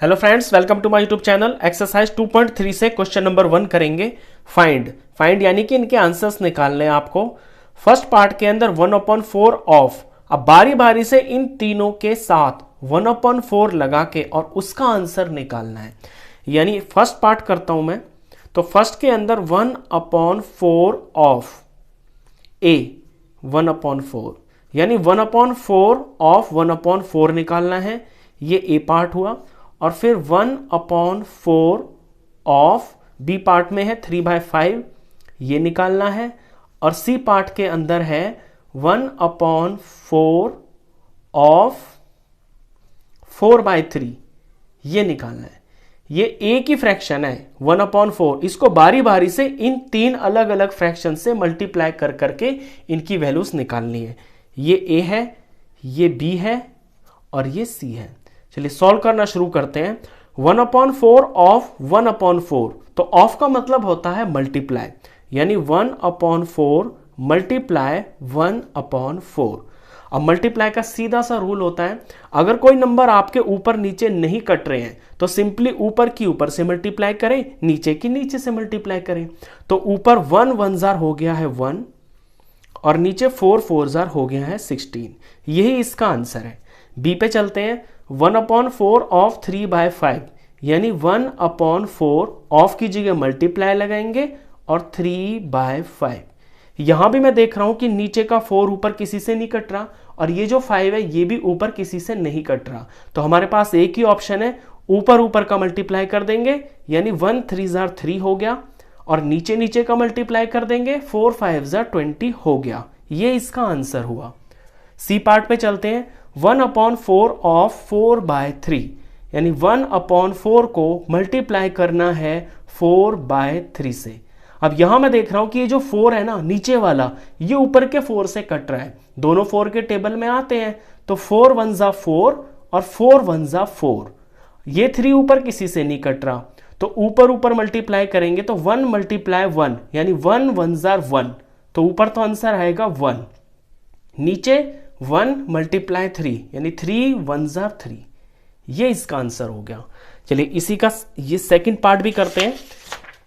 Hello friends, welcome to my YouTube channel. Exercise 2.3 से question number 1 करेंगे। Find यानी कि इनके आंसर्स निकालने हैं आपको। फर्स्ट पार्ट के अंदर 1/4 ऑफ, अब बारी बारी से इन तीनों के साथ 1/4 लगा के और उसका आंसर निकालना है। यानी फर्स्ट पार्ट करता हूं मैं, तो फर्स्ट के अंदर 1/4 ऑफ ए 1/4 यानी 1/4 ऑफ 1/4 निकालना है। ये ए पार्ट हुआ। और फिर 1/4 ऑफ बी पार्ट में है 3/5, ये निकालना है। और सी पार्ट के अंदर है 1/4 ऑफ 4/3, ये निकालना है। ये ए की फ्रैक्शन है 1/4, इसको बारी बारी से इन तीन अलग अलग फ्रैक्शन से मल्टीप्लाई कर करके इनकी वैल्यूज निकालनी है। ये ए है, ये बी है और ये सी है। चलिए सॉल्व करना शुरू करते हैं। 1/4 ऑफ 1/4, तो ऑफ का मतलब होता है मल्टीप्लाई, यानी 1/4 मल्टीप्लाई 1/4। अब मल्टीप्लाई का सीधा सा रूल होता है, अगर कोई नंबर आपके ऊपर नीचे नहीं कट रहे हैं तो सिंपली ऊपर की ऊपर से मल्टीप्लाई करें, नीचे की नीचे से मल्टीप्लाई करें। तो ऊपर 1 1 हो गया है 1 और नीचे 4 4 हो गया है 16। यही इसका आंसर है। बी पे चलते हैं। 1/4 ऑफ 3/5 यानी 1/4 ऑफ की जगह मल्टीप्लाई लगाएंगे और 3/5। यहां भी मैं देख रहा हूं कि नीचे का 4 ऊपर किसी से नहीं कट रहा और ये जो 5 है ये भी ऊपर किसी से नहीं कट रहा। तो हमारे पास एक ही ऑप्शन है, ऊपर ऊपर का मल्टीप्लाई कर देंगे यानी 1 3 3 हो गया और नीचे नीचे का मल्टीप्लाई कर देंगे 4 5 20 हो गया। ये इसका आंसर हुआ। सी पार्ट पे चलते हैं। 1/4 ऑफ 4/3 यानी 1/4 को मल्टीप्लाई करना है 4/3 से। अब यहां मैं देख रहा हूं कि ये जो 4 है ना नीचे वाला, ये ऊपर के 4 से कट रहा है। दोनों 4 के टेबल में आते हैं तो 4 1 4 और 4 1 4। ये 3 ऊपर किसी से नहीं कट रहा, तो ऊपर ऊपर मल्टीप्लाई करेंगे तो 1 × 1 यानी 1 1 1, तो ऊपर तो आंसर आएगा 1। नीचे 1 × 3 यानी 3 1 3, ये इसका आंसर हो गया। चलिए इसी का ये सेकंड पार्ट भी करते हैं।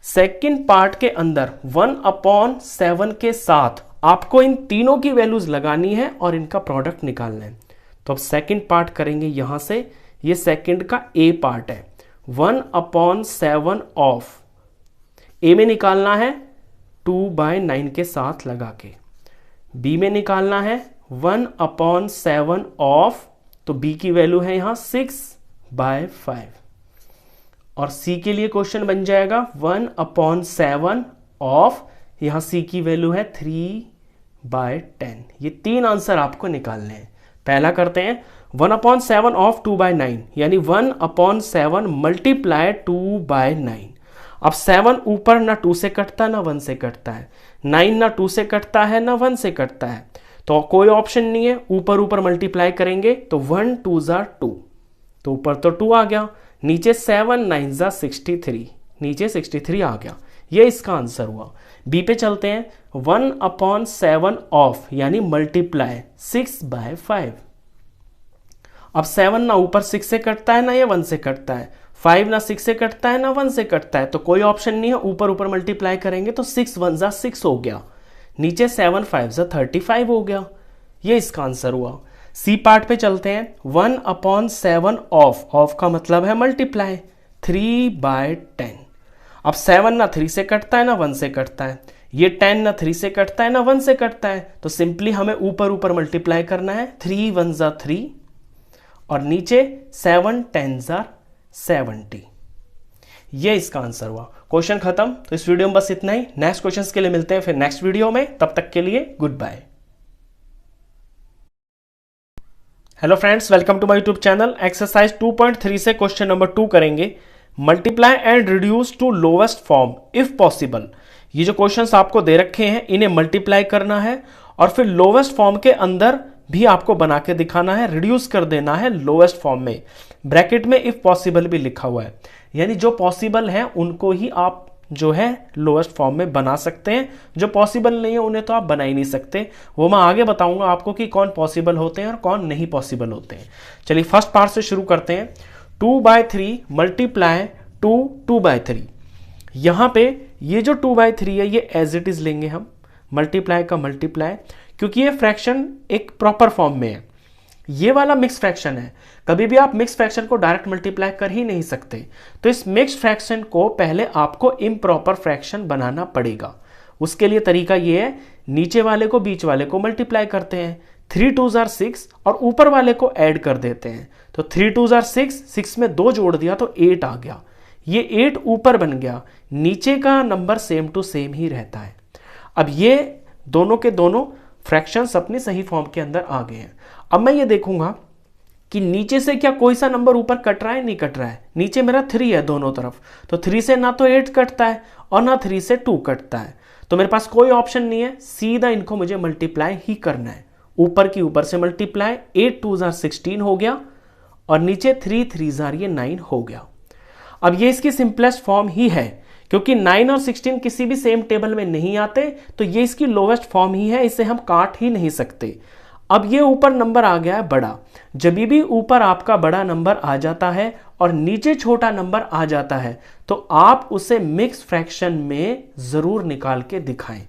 सेकंड पार्ट के अंदर 1/7 के साथ आपको इन तीनों की वैल्यूज लगानी है और इनका प्रोडक्ट निकालना है। तो अब सेकंड पार्ट करेंगे यहां से। ये सेकंड का ए पार्ट है। 1/7 ऑफ ए में निकालना है 2/9 के साथ लगा के। बी में निकालना है 1/7 ऑफ, तो बी की वैल्यू है यहां 6/5। और सी के लिए क्वेश्चन बन जाएगा 1/7 ऑफ, यहां सी की वैल्यू है 3/10। ये तीन आंसर आपको निकालने हैं। पहला करते हैं। 1/7 ऑफ 2/9 यानी 1/7 मल्टीप्लाई 2/9। अब 7 ऊपर ना 2 से कटता ना 1 से कटता है, 9 ना 2 से कटता है ना 1 से कटता है, तो कोई ऑप्शन नहीं है। ऊपर ऊपर मल्टीप्लाई करेंगे तो 1 2 2, तो ऊपर तो 2 आ गया, नीचे 7 9 63, नीचे 63 आ गया। ये इसका आंसर हुआ। बी पे चलते हैं। 1/7 ऑफ यानी मल्टीप्लाई 6/5। अब 7 ना ऊपर 6 से कटता है ना ये 1 से कटता है, 5 ना 6 से कटता है ना 1 से कटता है, तो कोई ऑप्शन नहीं है। ऊपर ऊपर मल्टीप्लाई करेंगे तो 6 1 6 हो गया, नीचे 7 5 35 हो गया। ये इसका आंसर हुआ। सी पार्ट पे चलते हैं। 1/7 ऑफ का मतलब है मल्टीप्लाई 3/10। अब 7 ना 3 से कटता है ना 1 से कटता है, ये 10 ना 3 से कटता है ना 1 से कटता है, तो सिंपली हमें ऊपर ऊपर मल्टीप्लाई करना है 3 1 3 और नीचे 7 10 70। ये इसका आंसर हुआ। क्वेश्चन खत्म। तो इस वीडियो में बस इतना ही। नेक्स्ट क्वेश्चंस के लिए मिलते हैं फिर नेक्स्ट वीडियो में। तब तक के लिए goodbye. Hello friends, welcome to my YouTube channel. Exercise 2.3 से क्वेश्चन नंबर 2 करेंगे। Multiply and reduce to lowest form if possible. ये जो क्वेश्चंस आपको दे रखे हैं इन्हें मल्टीप्लाई करना है और फिर लोवेस्ट फॉर्म के अंदर भी आपको बना के दिखाना है, रिड्यूस कर देना है लोवेस्ट फॉर्म में। ब्रैकेट में इफ पॉसिबल भी लिखा हुआ है, यानी जो पॉसिबल है उनको ही आप जो है लोएस्ट फॉर्म में बना सकते हैं, जो पॉसिबल नहीं है उन्हें तो आप बना ही नहीं सकते। वो मैं आगे बताऊंगा आपको कि कौन पॉसिबल होते हैं और कौन नहीं पॉसिबल होते हैं। चलिए फर्स्ट पार्ट से शुरू करते हैं। 2/3 मल्टीप्लाई 2/3। यहाँ पे ये जो 2/3 है ये एज इट इज लेंगे हम, मल्टीप्लाई का मल्टीप्लाई, क्योंकि ये फ्रैक्शन एक प्रॉपर फॉर्म में है। ये वाला मिक्स फ्रैक्शन है, कभी भी आप मिक्स फ्रैक्शन को डायरेक्ट मल्टीप्लाई कर ही नहीं सकते। तो इस मिक्स फ्रैक्शन को पहले आपको इम्प्रॉपर फ्रैक्शन बनाना पड़ेगा। उसके लिए तरीका ये है, नीचे वाले को बीच वाले को मल्टीप्लाई करते हैं, 3 2s are 6 और ऊपर वाले को ऐड कर देते हैं। तो 3 2s are 6, 6 में 2 जोड़ दिया तो 8 आ गया। ये 8 ऊपर बन गया, नीचे का नंबर सेम टू सेम ही रहता है। अब ये दोनों के दोनों फ्रैक्शंस अपने सही फॉर्म के अंदर आ गए हैं। अब मैं ये देखूंगा कि नीचे से क्या कोई सा नंबर ऊपर कट रहा है, नहीं कट रहा है। नीचे मेरा 3 है दोनों तरफ, तो 3 से ना तो 8 कटता है और ना 3 से 2 कटता है। तो मेरे पास कोई ऑप्शन नहीं है, सीधा इनको मुझे मल्टीप्लाई ही करना है। ऊपर की ऊपर से मल्टीप्लाई, 8 2s are 16 हो गया और नीचे 3 3s are ये 9 हो गया। अब ये इसकी सिंपलेस्ट फॉर्म ही है, क्योंकि 9 और 16 किसी भी सेम टेबल में नहीं आते, तो ये इसकी लोवेस्ट फॉर्म ही है, इसे हम काट ही नहीं सकते। अब ये ऊपर नंबर आ गया है बड़ा। जब भी ऊपर आपका बड़ा नंबर आ जाता है और नीचे छोटा नंबर आ जाता है, तो आप उसे मिक्स फ्रैक्शन में जरूर निकाल के दिखाएं,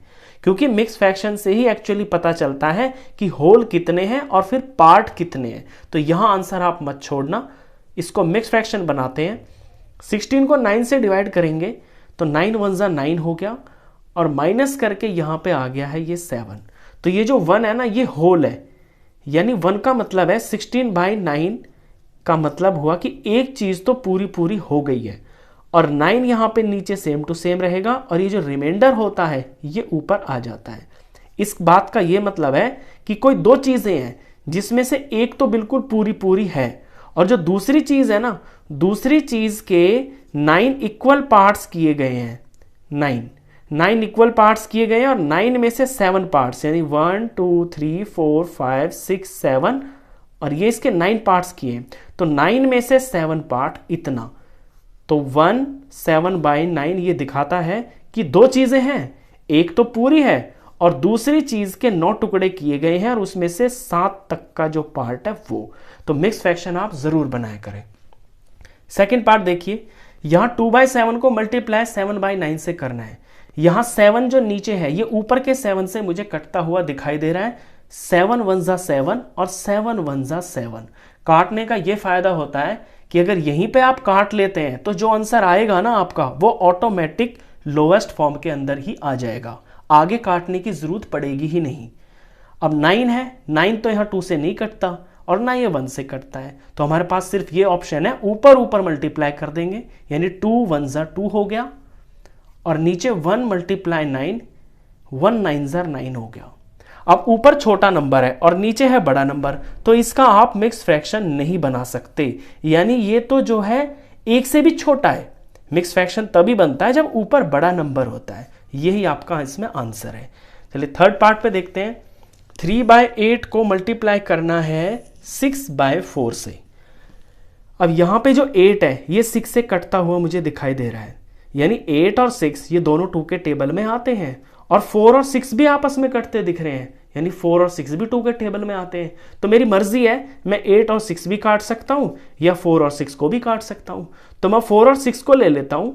क्योंकि मिक्स फ्रैक्शन से ही एक्चुअली पता चलता है कि होल कितने हैं और फिर पार्ट कितने हैं। तो यहां आंसर आप मत छोड़ना, इसको मिक्स फ्रैक्शन बनाते हैं। 16 को 9 से डिवाइड करेंगे तो 9 1s are 9 हो गया और माइनस करके यहां पे आ गया है ये 7। तो ये जो 1 है ना, ये होल है, यानी 1 का मतलब है 16/9 का मतलब हुआ कि एक चीज तो पूरी पूरी हो गई है, और 9 यहां पे नीचे सेम टू सेम रहेगा और ये जो रिमाइंडर होता है ये ऊपर आ जाता है। इस बात का ये मतलब है कि कोई दो चीजें हैं जिसमें से एक तो बिल्कुल पूरी पूरी है, और जो दूसरी चीज है ना, दूसरी चीज के 9 इक्वल पार्ट्स किए गए हैं। 9 इक्वल पार्ट्स किए गए हैं और 9 में से 7 पार्ट्स, यानी 1 2 3 4 5 6 7, और ये इसके 9 पार्ट्स किए। तो 9 में से 7 पार्ट इतना, तो 1 7/9 ये दिखाता है कि दो चीजें हैं, एक तो पूरी है और दूसरी चीज के 9 टुकड़े किए गए हैं और उसमें से 7 तक का जो पार्ट है वो। तो मिक्स फ्रैक्शन आप जरूर बनाया करें। सेकंड पार्ट देखिए, यहां 2/7 को मल्टीप्लाई 7/9 से करना है। यहां 7 जो नीचे है ये ऊपर के 7 से मुझे कटता हुआ दिखाई दे रहा है। 7 1s are 7 और 7 1s are 7। काटने का ये फायदा होता है कि अगर यहीं पे आप काट लेते हैं तो जो आंसर आएगा ना आपका, वो ऑटोमेटिक लोवेस्ट फॉर्म के अंदर ही आ जाएगा, आगे काटने की जरूरत पड़ेगी ही नहीं। अब 9 है, 9 तो यहां 2 से नहीं कटता और ना ये 1 से कटता है, तो हमारे पास सिर्फ ये ऑप्शन है, ऊपर ऊपर मल्टीप्लाई कर देंगे, यानी 2 1s are 2 हो गया और नीचे 1 × 9 1 9s are 9 हो गया। अब ऊपर छोटा नंबर है और नीचे है बड़ा नंबर, तो इसका आप मिक्स फ्रैक्शन नहीं बना सकते, यानी ये तो जो है एक से भी छोटा है। मिक्स फ्रैक्शन तभी बनता है जब ऊपर बड़ा नंबर होता है। यही आपका इसमें आंसर है। चलिए थर्ड पार्ट पे देखते हैं। 3/8 को मल्टीप्लाई करना है 6/4 से। अब यहां पे जो 8 है ये 6 से कटता हुआ मुझे दिखाई दे रहा है, यानी 8 और 6 ये दोनों 2 के टेबल में आते हैं, और 4 और 6 भी आपस में कटते दिख रहे हैं, यानी 4 और 6 भी 2 के टेबल में आते हैं। तो मेरी मर्जी है, मैं 8 और 6 भी काट सकता हूं या 4 और 6 को भी काट सकता हूं। तो मैं 4 और 6 को ले लेता हूं।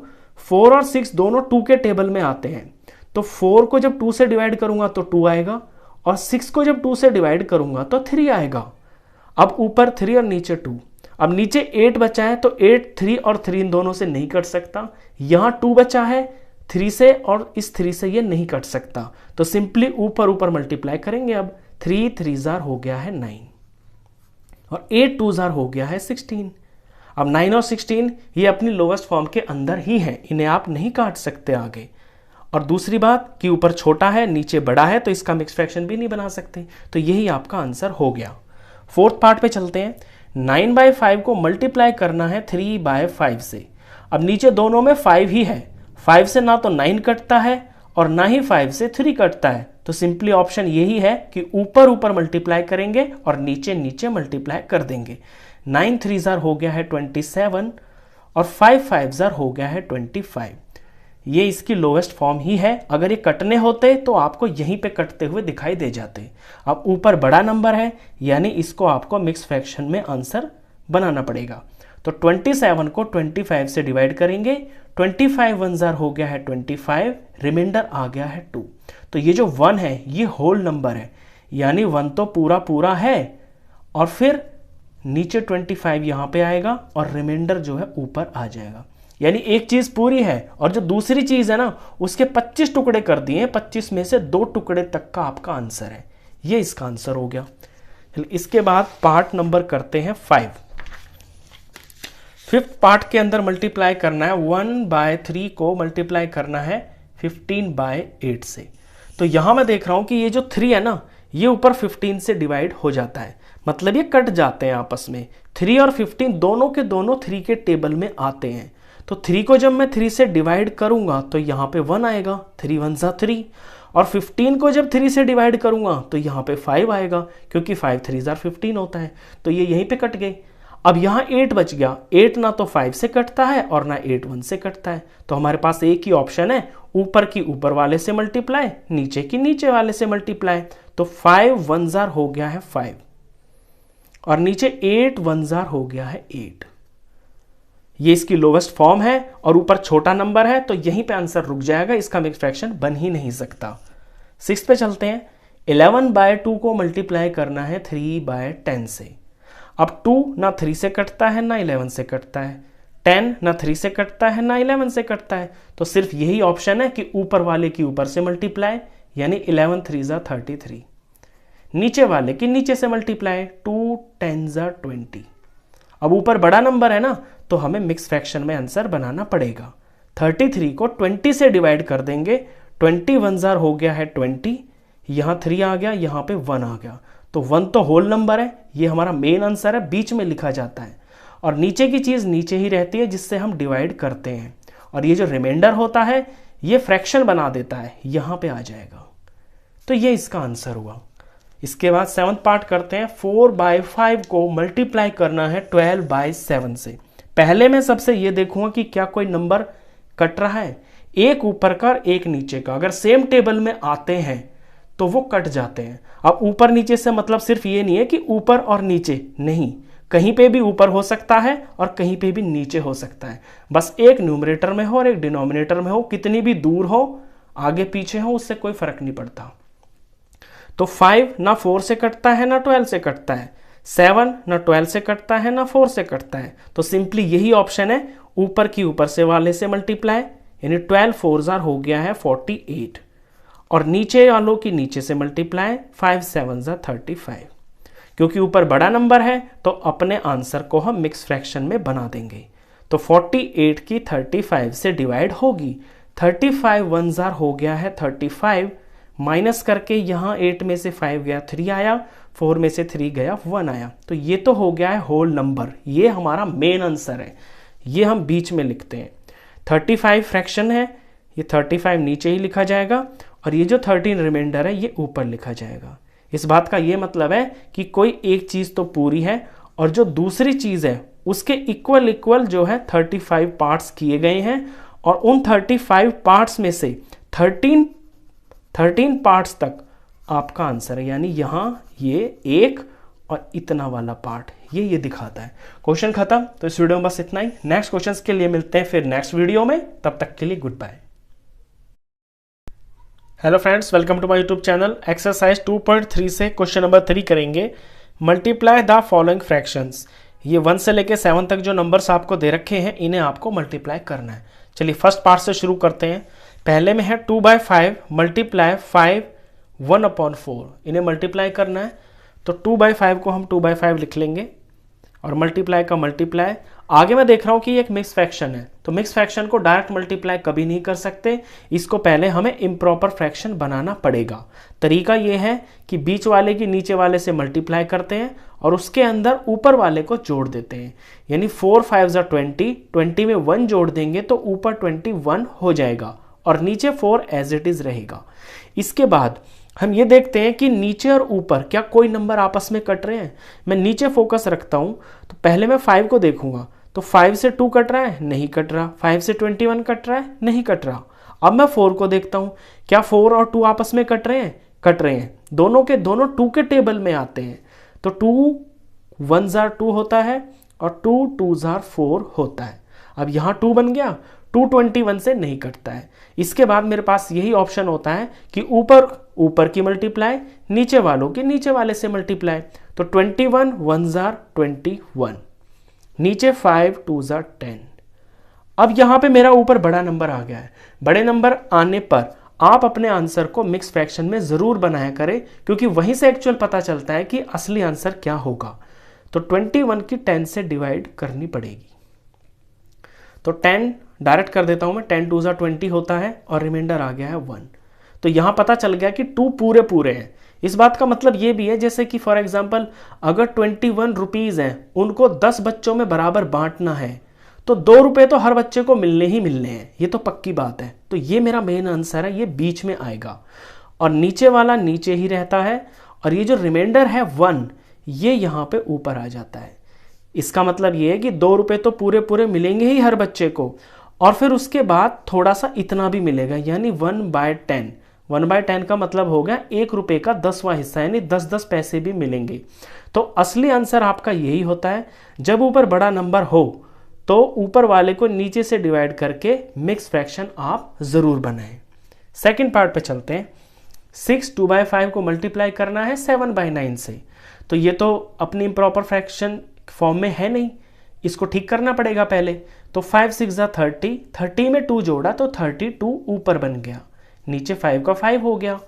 4 और 6 दोनों 2 के टेबल में आते हैं, तो 4 को जब 2 से डिवाइड करूंगा तो 2 आएगा, और 6 को जब 2 से डिवाइड करूंगा तो 3 आएगा। अब ऊपर 3 और नीचे 2। अब नीचे 8 बचा है, तो 8 3 और 3 इन दोनों से नहीं कट सकता। यहां 2 बचा है 3 से, और इस 3 से ये नहीं कट सकता, तो सिंपली ऊपर ऊपर मल्टीप्लाई करेंगे। अब 3 3s are हो गया है 9 और 8 2s are हो गया है 16। अब 9 और 16 ये अपनी लोवेस्ट फॉर्म के अंदर ही है, इन्हें आप नहीं काट सकते आगे। और दूसरी बात कि ऊपर छोटा है नीचे बड़ा है, तो इसका मिक्स फ्रैक्शन भी नहीं बना सकते। तो यही आपका आंसर हो गया। फोर्थ पार्ट पे चलते हैं। 9/5 को मल्टीप्लाई करना है 3/5 से। अब नीचे दोनों में 5 ही है, 5 से ना तो 9 कटता है और ना ही 5 से 3 कटता है, तो सिंपली ऑप्शन यही है कि ऊपर ऊपर मल्टीप्लाई करेंगे और नीचे नीचे मल्टीप्लाई कर देंगे। 9 3s are हो गया है 27 और 5 5s are हो गया है 25। ये इसकी लोवेस्ट फॉर्म ही है। अगर ये कटने होते तो आपको यहीं पे कटते हुए दिखाई दे जाते। अब ऊपर बड़ा नंबर है, यानी इसको आपको मिक्स फ्रैक्शन में आंसर बनाना पड़ेगा। तो 27 को 25 से डिवाइड करेंगे, 25 वन जार हो गया है 25, रिमाइंडर आ गया है 2। तो ये जो 1 है ये होल नंबर है, यानी 1 तो पूरा पूरा है, और फिर नीचे 25 यहां पे आएगा और रिमाइंडर जो है ऊपर आ जाएगा। यानी एक चीज पूरी है और जो दूसरी चीज है ना उसके 25 टुकड़े कर दिए, 25 में से 2 टुकड़े तक का आपका आंसर है। ये इसका आंसर हो गया। इसके बाद पार्ट नंबर करते हैं 5। फिफ्थ पार्ट के अंदर मल्टीप्लाई करना है 1/3 को मल्टीप्लाई करना है 15/8 से। तो यहां मैं देख रहा हूं कि ये जो 3 है ना ये ऊपर 15 से डिवाइड हो जाता है, मतलब ये कट जाते हैं आपस में। 3 और 15 दोनों के दोनों 3 के टेबल में आते हैं। तो 3 को जब मैं 3 से डिवाइड करूंगा तो यहां पे 1 आएगा, 3 1 जा 3, और 15 को जब 3 से डिवाइड करूंगा तो यहां पे 5 आएगा, क्योंकि 5 3 जार 15 होता है। तो ये यहीं पे कट गए। अब यहां 8 बच गया। 8 ना तो 5 से कटता है और ना 8 1 से कटता है। तो हमारे पास एक ही ऑप्शन है, ऊपर की ऊपर वाले से मल्टीप्लाई, नीचे की नीचे वाले से मल्टीप्लाई। तो 5 1 जार हो गया है 5, और नीचे 8 1 जार हो गया है 8। ये इसकी लोवेस्ट फॉर्म है और ऊपर छोटा नंबर है, तो यहीं पे आंसर रुक जाएगा, इसका मिक्स फ्रैक्शन बन ही नहीं सकता। 6 पे चलते हैं। 11/2 को मल्टीप्लाई करना है 3/10 से। अब 2 ना 3 से कटता है ना 11 से कटता है, 10 ना 3 से कटता है ना 11 से कटता है। तो सिर्फ यही ऑप्शन है कि ऊपर वाले की ऊपर से मल्टीप्लाई, यानी 11 3 जा 33, नीचे वाले की नीचे से मल्टीप्लाई, 2 10 जा 20। अब ऊपर बड़ा नंबर है ना तो हमें मिक्स फ्रैक्शन में आंसर बनाना पड़ेगा। 33 को 20 से डिवाइड कर देंगे, 20 1 जार हो गया है 20, यहां 3 आ गया, यहां पे 1 आ गया। तो 1 तो होल नंबर है, ये हमारा मेन आंसर है, बीच में लिखा जाता है, और नीचे की चीज नीचे ही रहती है जिससे हम डिवाइड करते हैं, और ये जो रिमाइंडर होता है ये फ्रैक्शन बना देता है, यहां पे आ जाएगा। तो ये इसका आंसर हुआ। इसके बाद 7th पार्ट करते हैं। 4/5 को मल्टीप्लाई करना है 12/7 से। पहले मैं सबसे ये देखूंगा कि क्या कोई नंबर कट रहा है, एक ऊपर का एक नीचे का। अगर सेम टेबल में आते हैं तो वो कट जाते हैं। अब ऊपर नीचे से मतलब सिर्फ ये नहीं है कि ऊपर और नीचे, नहीं, कहीं पे भी ऊपर हो सकता है और कहीं पे भी नीचे हो सकता है। बस एक न्यूमरेटर में हो और एक डिनोमिनेटर में हो, कितनी भी दूर हो, आगे पीछे हो, उससे कोई फर्क नहीं पड़ता। तो 5 ना 4 से कटता है ना 12 से कटता है, 7 ना 12 से कटता है ना 4 से कटता है। तो सिंपली यही ऑप्शन है, ऊपर की ऊपर से वाले से मल्टीप्लाई, यानी 12 4 जार हो गया है 48, और नीचे वालों की नीचे से मल्टीप्लाई, 5 7 जार 35। क्योंकि ऊपर बड़ा नंबर है तो अपने आंसर को हम मिक्स फ्रैक्शन में बना देंगे। तो 48 की 35 से डिवाइड होगी, 35 1 जार हो गया है 35, माइनस करके यहां 8 में से 5 गया 3 आया, 4 में से 3 गया 1 आया। तो ये तो हो गया है होल नंबर, ये हमारा मेन आंसर है, ये हम बीच में लिखते हैं। 35 फ्रैक्शन है, ये 35 नीचे ही लिखा जाएगा, और ये जो 13 रिमाइंडर है ये ऊपर लिखा जाएगा। इस बात का ये मतलब है कि कोई एक चीज तो पूरी है और जो दूसरी चीज है उसके इक्वल इक्वल जो है 35 पार्ट्स किए गए हैं, और उन 35 पार्ट्स में से 13 पार्ट्स तक आपका आंसर है। यानी यहां ये एक और इतना वाला पार्ट ये दिखाता है। क्वेश्चन खत्म। तो इस वीडियो में बस इतना ही। नेक्स्ट क्वेश्चंस के लिए मिलते हैं फिर नेक्स्ट वीडियो में, तब तक के लिए goodbye. Hello friends, welcome to my YouTube channel. Exercise 2.3 से क्वेश्चन नंबर 3 करेंगे। Multiply the following fractions. ये 1 से लेके 7 तक जो नंबर्स आपको दे रखे हैं इन्हें आपको मल्टीप्लाई करना है। चलिए फर्स्ट पार्ट से शुरू करते हैं। पहले में है 2/5 मल्टीप्लाई 5 1/4, इन्हें मल्टीप्लाई करना है। तो 2/5 को हम 2/5 लिख लेंगे, और मल्टीप्लाई का मल्टीप्लाई। आगे मैं देख रहा हूं कि ये एक मिक्स फ्रैक्शन है, तो मिक्स फ्रैक्शन को डायरेक्ट मल्टीप्लाई कभी नहीं कर सकते, इसको पहले हमें इम्प्रॉपर फ्रैक्शन बनाना पड़ेगा। तरीका ये है कि बीच वाले की नीचे वाले से मल्टीप्लाई करते हैं और उसके अंदर ऊपर वाले को जोड़ देते हैं। यानी 4 5 जा 20, 20 में 1 जोड़ देंगे तो ऊपर 21 हो जाएगा और नीचे 4 एज इट इज रहेगा। इसके बाद हम ये देखते हैं कि नीचे और ऊपर क्या कोई नंबर आपस में कट रहे हैं। मैं नीचे फोकस रखता हूं, तो पहले मैं 5 को देखूंगा, तो 5 से 2 कट रहा है, नहीं कट रहा। 5 से 21 कट रहा है, नहीं कट रहा। अब मैं 4 को देखता हूं, क्या 4 और 2 आपस में कट रहे हैं, कट रहे हैं। दोनों के दोनों 2 के टेबल में आते हैं। तो 2 1 जार 2 होता है, और 2 2 जार 4 होता है। अब यहाँ 2 बन गया, 221 से नहीं कटता है। इसके बाद मेरे पास यही ऑप्शन होता है कि ऊपर ऊपर की मल्टीप्लाई, नीचे वालों की नीचे वाले से मल्टीप्लाई। तो 21 1 जार 21, नीचे 5 2 जार 10। अब यहाँ पे मेरा ऊपर बड़ा नंबर आ गया है। बड़े नंबर आने पर आप अपने आंसर को मिक्स फ्रैक्शन में जरूर बनाया करें, क्योंकि वहीं से एक्चुअल पता चलता है कि असली आंसर क्या होगा। तो 21 की 10 से डिवाइड करनी पड़ेगी। तो 10 डायरेक्ट कर देता हूं मैं, 10 2 जार 20 होता है और रिमाइंडर आ गया है 1। तो यहां पता चल गया कि 2 पूरे पूरे हैं। इस बात का मतलब ये भी है जैसे कि फॉर एग्जांपल अगर 21 रुपीज हैं, उनको 10 बच्चों में बराबर बांटना है, तो 2 रुपए तो हर बच्चे को मिलने ही मिलने हैं, ये तो पक्की बात है। तो ये मेरा मेन आंसर है, ये बीच में आएगा और नीचे वाला नीचे ही रहता है, और ये जो रिमाइंडर है 1 ये यहाँ पे ऊपर आ जाता है। इसका मतलब ये है कि 2 रुपए तो पूरे पूरे मिलेंगे ही हर बच्चे को, और फिर उसके बाद थोड़ा सा इतना भी मिलेगा, यानी 1/10। 1/10 का मतलब हो गया 1 रुपए का 10वां हिस्सा, यानी 10-10 पैसे भी मिलेंगे। तो असली आंसर आपका यही होता है, जब ऊपर बड़ा नंबर हो तो ऊपर वाले को नीचे से डिवाइड करके मिक्स फ्रैक्शन आप जरूर बनाएं। सेकंड पार्ट पे चलते हैं। 6 2/5 को मल्टीप्लाई करना है 7/9 से। तो ये तो अपनी इम्प्रॉपर फ्रैक्शन फॉर्म में है नहीं, इसको ठीक करना पड़ेगा पहले। तो 5 6 ज़ा 30, 30 में 2 जोड़ा तो 32 ऊपर बन गया, नीचे 5 का 5 हो गया,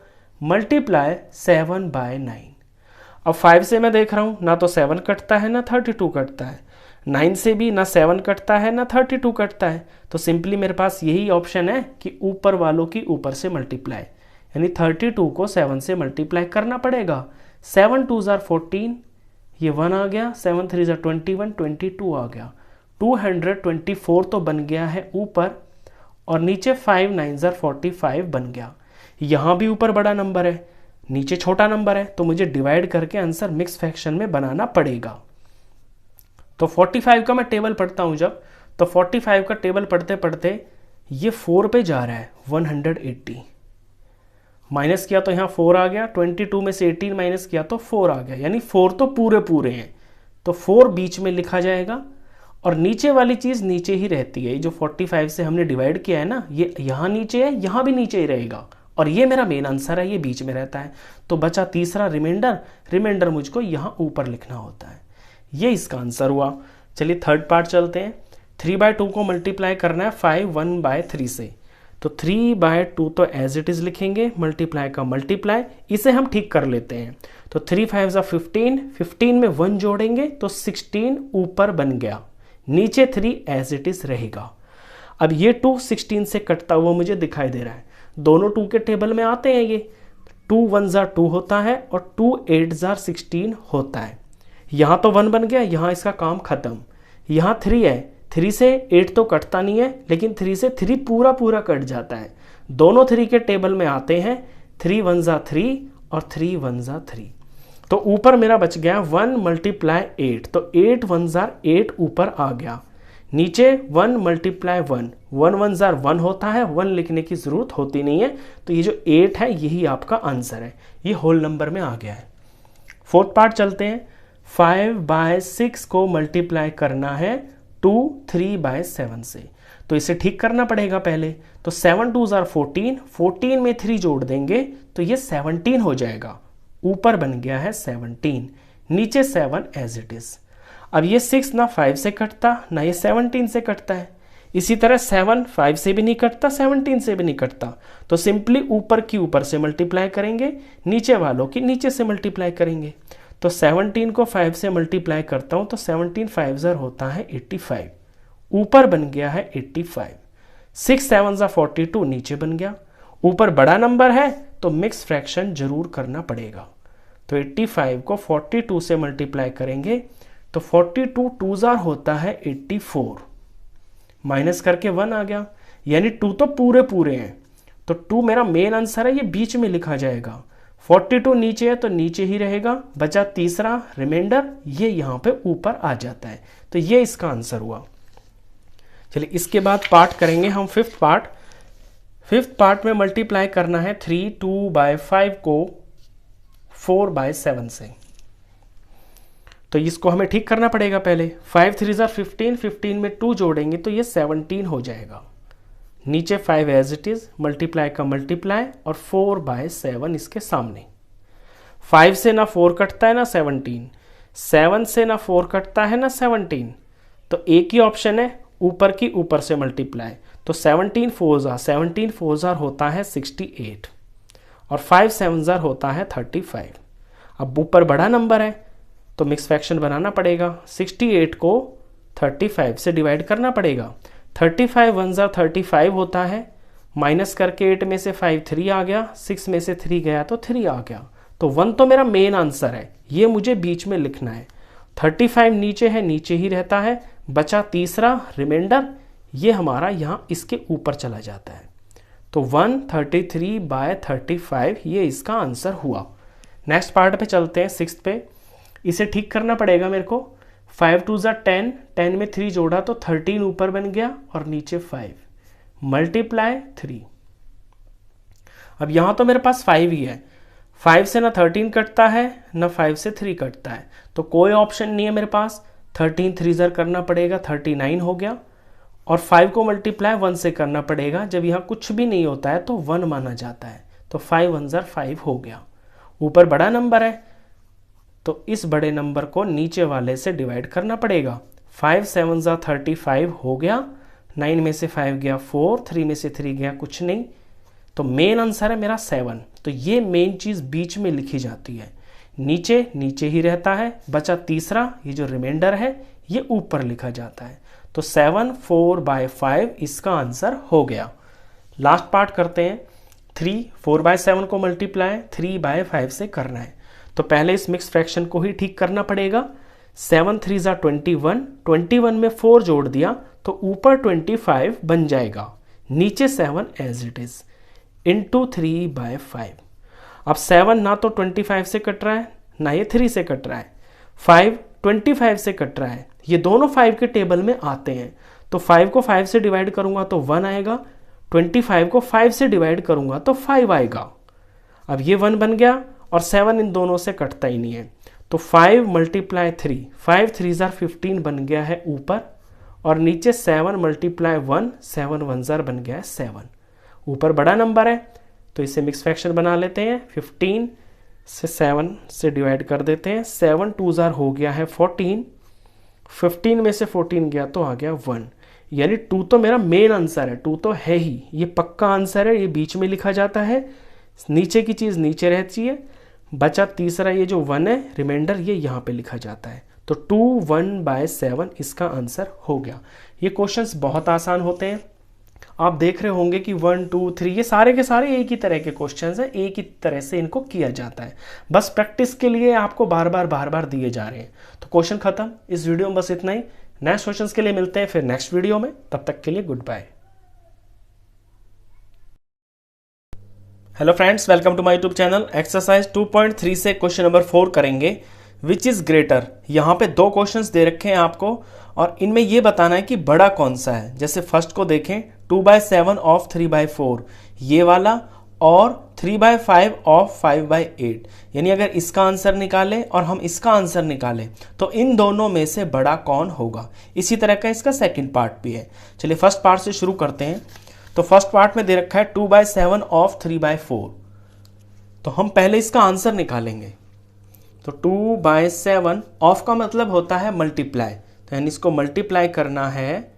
मल्टीप्लाई 7/9। अब 5 से मैं देख रहा हूं ना तो 7 कटता है ना 32 कटता है, 9 से भी ना 7 कटता है ना 32 कटता है। तो सिंपली मेरे पास यही ऑप्शन है कि ऊपर वालों की ऊपर से मल्टीप्लाई, यानी 32 को 7 से मल्टीप्लाई करना पड़ेगा। 7 2 ज़ा 14, ये 1 आ गया, 7 3 ज़ा 21, 22 आ गया, 224 तो बन गया है ऊपर, और नीचे 5 9 ज़ा 45 बन गया। यहाँ भी ऊपर बड़ा नंबर है, नीचे छोटा नंबर है, तो मुझे डिवाइड करके आंसर मिक्स फ्रैक्शन में बनाना पड़ेगा। तो 45 का मैं टेबल पढ़ता हूँ जब, तो 45 का टेबल पढ़ते पढ़ते ये 4 पे जा रहा है, 180 माइनस किया तो यहाँ 4 आ गया, 22 में से 18 माइनस किया तो 4 आ गया, यानी 4 तो पूरे पूरे हैं, तो 4 बीच में लिखा जाएगा, और नीचे वाली चीज़ नीचे ही रहती है। जो 45 से हमने डिवाइड किया है ना, ये यहाँ नीचे है, यहाँ भी नीचे ही रहेगा, और ये मेरा मेन आंसर है, ये बीच में रहता है। तो बचा तीसरा रिमाइंडर, रिमाइंडर मुझको यहाँ ऊपर लिखना होता है, ये इसका आंसर हुआ। चलिए थर्ड पार्ट चलते हैं। 3/2 को मल्टीप्लाई करना है 5 1/3 से। तो 3/2 तो एज इट इज लिखेंगे, मल्टीप्लाई का मल्टीप्लाई, इसे हम ठीक कर लेते हैं। तो 3 5 ज़ा 15, 15 में 1 जोड़ेंगे तो 16 ऊपर बन गया, नीचे 3 एज इट इज रहेगा। अब ये 2 16 से कटता हुआ मुझे दिखाई दे रहा है, दोनों 2 के टेबल में आते हैं। ये 2 1 ज़ा 2 होता है और 2 8 ज़ा 16 होता है। यहाँ तो 1 बन गया, यहाँ इसका काम खत्म। यहाँ 3 है, 3 से 8 तो कटता नहीं है, लेकिन 3 से 3 पूरा पूरा कट जाता है। दोनों 3 के टेबल में आते हैं, 3 1 ज़ा 3 और 3 1 ज़ा 3। तो ऊपर मेरा बच गया 1 मल्टीप्लाई 8, तो 8 1 ज़ा 8 ऊपर आ गया, नीचे 1 मल्टीप्लाई 1, 1 1 ज़ा 1 होता है, 1 लिखने की जरूरत होती नहीं है। तो ये जो 8 है यही आपका आंसर है, ये होल नंबर में आ गया है। फोर्थ पार्ट चलते हैं। 5/6 को मल्टीप्लाई करना है 2 3/7 से। तो इसे ठीक करना पड़ेगा पहले। तो 7 2 ज़ा 14, 14 में 3 जोड़ देंगे तो ये 17 हो जाएगा, ऊपर बन गया है 17, नीचे 7 एज इट इज। अब ये 6 ना 5 से कटता ना ये 17 से कटता है, इसी तरह 7 5 से भी नहीं कटता, 17 से भी नहीं कटता। तो सिंपली ऊपर की ऊपर से मल्टीप्लाई करेंगे, नीचे वालों की नीचे से मल्टीप्लाई करेंगे। तो 17 को 5 से मल्टीप्लाई करता हूं तो 17 5 ज़र होता है 85, ऊपर बन गया है 85। 6 7 ज़ा 42 नीचे बन गया, ऊपर बड़ा नंबर है तो मिक्स फ्रैक्शन जरूर करना पड़ेगा। तो 85 को 42 से मल्टीप्लाई करेंगे तो 42 2 ज़ार होता है 84, माइनस करके 1 आ गया, यानी 2 तो पूरे पूरे हैं। तो 2 मेरा मेन आंसर है, ये बीच में लिखा जाएगा। 42 नीचे है तो नीचे ही रहेगा, बचा तीसरा रिमाइंडर, ये यहाँ पे ऊपर आ जाता है। तो ये इसका आंसर हुआ। चलिए इसके बाद पार्ट करेंगे हम फिफ्थ पार्ट। फिफ्थ पार्ट में मल्टीप्लाई करना है 3 2/5 को 4/7 से। तो इसको हमें ठीक करना पड़ेगा पहले। 5 3 ज़ा 15, 15 में 2 जोड़ेंगे तो ये 17 हो जाएगा। नीचे 5 एज इट इज, मल्टीप्लाई का मल्टीप्लाई और 4/7 इसके सामने। 5 से ना 4 कटता है ना 17, 7 से ना 4 कटता है ना 17, तो एक ही ऑप्शन है ऊपर की ऊपर से मल्टीप्लाई। तो 17 4 ज़ार होता है 68 और 5 7 ज़ार होता है 35। अब ऊपर बड़ा नंबर है तो मिक्स फ्रैक्शन बनाना पड़ेगा। 68 को 35 से डिवाइड करना पड़ेगा। 35 1 ज़ार 35 होता है, माइनस करके 8 में से 5 3 आ गया, 6 में से 3 गया तो 3 आ गया। तो 1 तो मेरा मेन आंसर है, ये मुझे बीच में लिखना है। 35 नीचे है, नीचे ही रहता है, बचा तीसरा रिमाइंडर, ये हमारा यहाँ इसके ऊपर चला जाता है। तो 133/35 ये इसका आंसर हुआ। नेक्स्ट पार्ट पे चलते हैं, 6th पे। इसे ठीक करना पड़ेगा मेरे को। 5 2 ज़ा 10, 10 में 3 जोड़ा तो 13 ऊपर बन गया और नीचे 5 मल्टीप्लाई 3। अब यहाँ तो मेरे पास 5 ही है, 5 से ना 13 कटता है ना 5 से 3 कटता है, तो कोई ऑप्शन नहीं है मेरे पास। 13 3 ज़ार करना पड़ेगा, 39 हो गया। और 5 को मल्टीप्लाई 1 से करना पड़ेगा, जब यहाँ कुछ भी नहीं होता है तो 1 माना जाता है, तो 5 1 ज़ार 5 हो गया। ऊपर बड़ा नंबर है तो इस बड़े नंबर को नीचे वाले से डिवाइड करना पड़ेगा। 5 7 ज़ार 35 हो गया, 9 में से 5 गया 4, 3 में से 3 गया कुछ नहीं, तो मेन आंसर है मेरा 7। तो ये मेन चीज़ बीच में लिखी जाती है, नीचे नीचे ही रहता है, बचा तीसरा ये जो रिमाइंडर है ये ऊपर लिखा जाता है। तो 7 4/5 इसका आंसर हो गया। लास्ट पार्ट करते हैं। 3 4/7 को मल्टीप्लाई 3/5 से करना है, तो पहले इस मिक्स फ्रैक्शन को ही ठीक करना पड़ेगा। 7 3 ज़ा 21, 21 में 4 जोड़ दिया तो ऊपर 25 बन जाएगा, नीचे 7 एज इट इज, इंटू 3/5। अब 7 ना तो 25 से कट रहा है ना ये 3 से कट रहा है, 5 25 से कट रहा है, ये दोनों 5 के टेबल में आते हैं। तो 5 को 5 से डिवाइड करूंगा तो 1 आएगा, 25 को 5 से डिवाइड करूंगा तो 5 आएगा। अब ये 1 बन गया और 7 इन दोनों से कटता ही नहीं है, तो 5 मल्टीप्लाई 3, 5 3 ज़ार 15 बन गया है ऊपर, और नीचे 7 मल्टीप्लाई 1, 7 1 ज़ार बन गया है 7। ऊपर बड़ा नंबर है तो इसे मिक्स फ्रैक्शन बना लेते हैं। 15 से 7 से डिवाइड कर देते हैं, 7 2 ज़ार हो गया है 14, 15 में से 14 गया तो आ गया 1, यानी 2 तो मेरा मेन आंसर है, 2 तो है ही, ये पक्का आंसर है, ये बीच में लिखा जाता है, नीचे की चीज़ नीचे रहती है, बचा तीसरा ये जो 1 है रिमाइंडर ये यहाँ पे लिखा जाता है। तो 2 1/7 इसका आंसर हो गया। ये क्वेश्चंस बहुत आसान होते हैं, आप देख रहे होंगे कि 1 2 3 ये सारे के सारे एक ही तरह के क्वेश्चंस हैं, एक ही तरह से इनको किया जाता है, बस प्रैक्टिस के लिए आपको बार बार दिए जा रहे हैं। तो क्वेश्चन खत्म, इस वीडियो में बस इतना ही। नेक्स्ट क्वेश्चंस के लिए मिलते हैं फिर नेक्स्ट वीडियो में, तब तक के लिए goodbye. Hello friends, welcome to my YouTube channel. Exercise 2.3 से क्वेश्चन नंबर 4 करेंगे, विच इज ग्रेटर। यहाँ पे 2 क्वेश्चंस दे रखे हैं आपको और इनमें ये बताना है कि बड़ा कौन सा है। जैसे फर्स्ट को देखें, 2/7 ऑफ 3/4 ये वाला, और 3/5 ऑफ 5/8, यानी अगर इसका आंसर निकालें और हम इसका आंसर निकालें तो इन दोनों में से बड़ा कौन होगा। इसी तरह का इसका सेकंड पार्ट भी है। चलिए फर्स्ट पार्ट से शुरू करते हैं। तो फर्स्ट पार्ट में दे रखा है 2/7 ऑफ 3/4, तो हम पहले इसका आंसर निकालेंगे। तो 2/7 ऑफ का मतलब होता है मल्टीप्लाई, तो यानी इसको मल्टीप्लाई करना है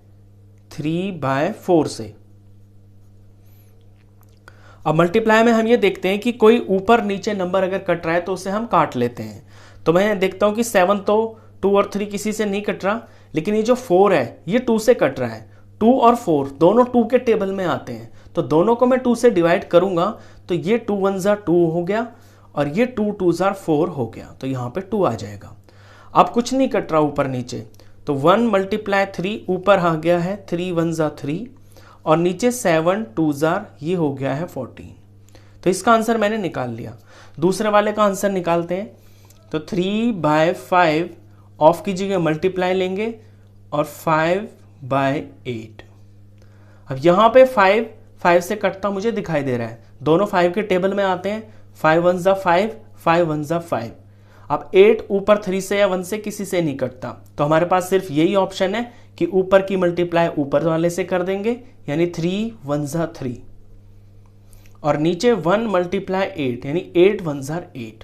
3/4 से। अब मल्टीप्लाई में हम ये देखते हैं कि कोई ऊपर नीचे नंबर अगर कट रहा है तो उसे हम काट लेते हैं। तो मैं देखता हूं कि 7 तो 2 और 3 किसी से नहीं कट रहा, लेकिन ये जो 4 है ये 2 से कट रहा है। 2 और 4 दोनों 2 के टेबल में आते हैं, तो दोनों को मैं 2 से डिवाइड करूंगा तो ये 2 1 ज़ार 2 हो गया और ये 2 2 ज़ार 4 हो गया, तो यहाँ पे 2 आ जाएगा। अब कुछ नहीं कट रहा ऊपर नीचे, तो 1 मल्टीप्लाई 3 ऊपर आ गया है 3 1 ज़ार 3 और नीचे 7 2 ज़ार ये हो गया है 14। तो इसका आंसर मैंने निकाल लिया। दूसरे वाले का आंसर निकालते हैं। तो 3/5 ऑफ की जगह मल्टीप्लाई लेंगे और 5/8। अब यहाँ पे 5 से कटता मुझे दिखाई दे रहा है, दोनों 5 के टेबल में आते हैं। 5 1 ज़ा 5, 5 1 ज़ा 5। अब 8 ऊपर 3 से या 1 से किसी से नहीं कटता, तो हमारे पास सिर्फ यही ऑप्शन है कि ऊपर की मल्टीप्लाई ऊपर वाले से कर देंगे, यानी 3 1 जा 3, और नीचे 1 मल्टीप्लाई 8 यानी 8 1 जा 8।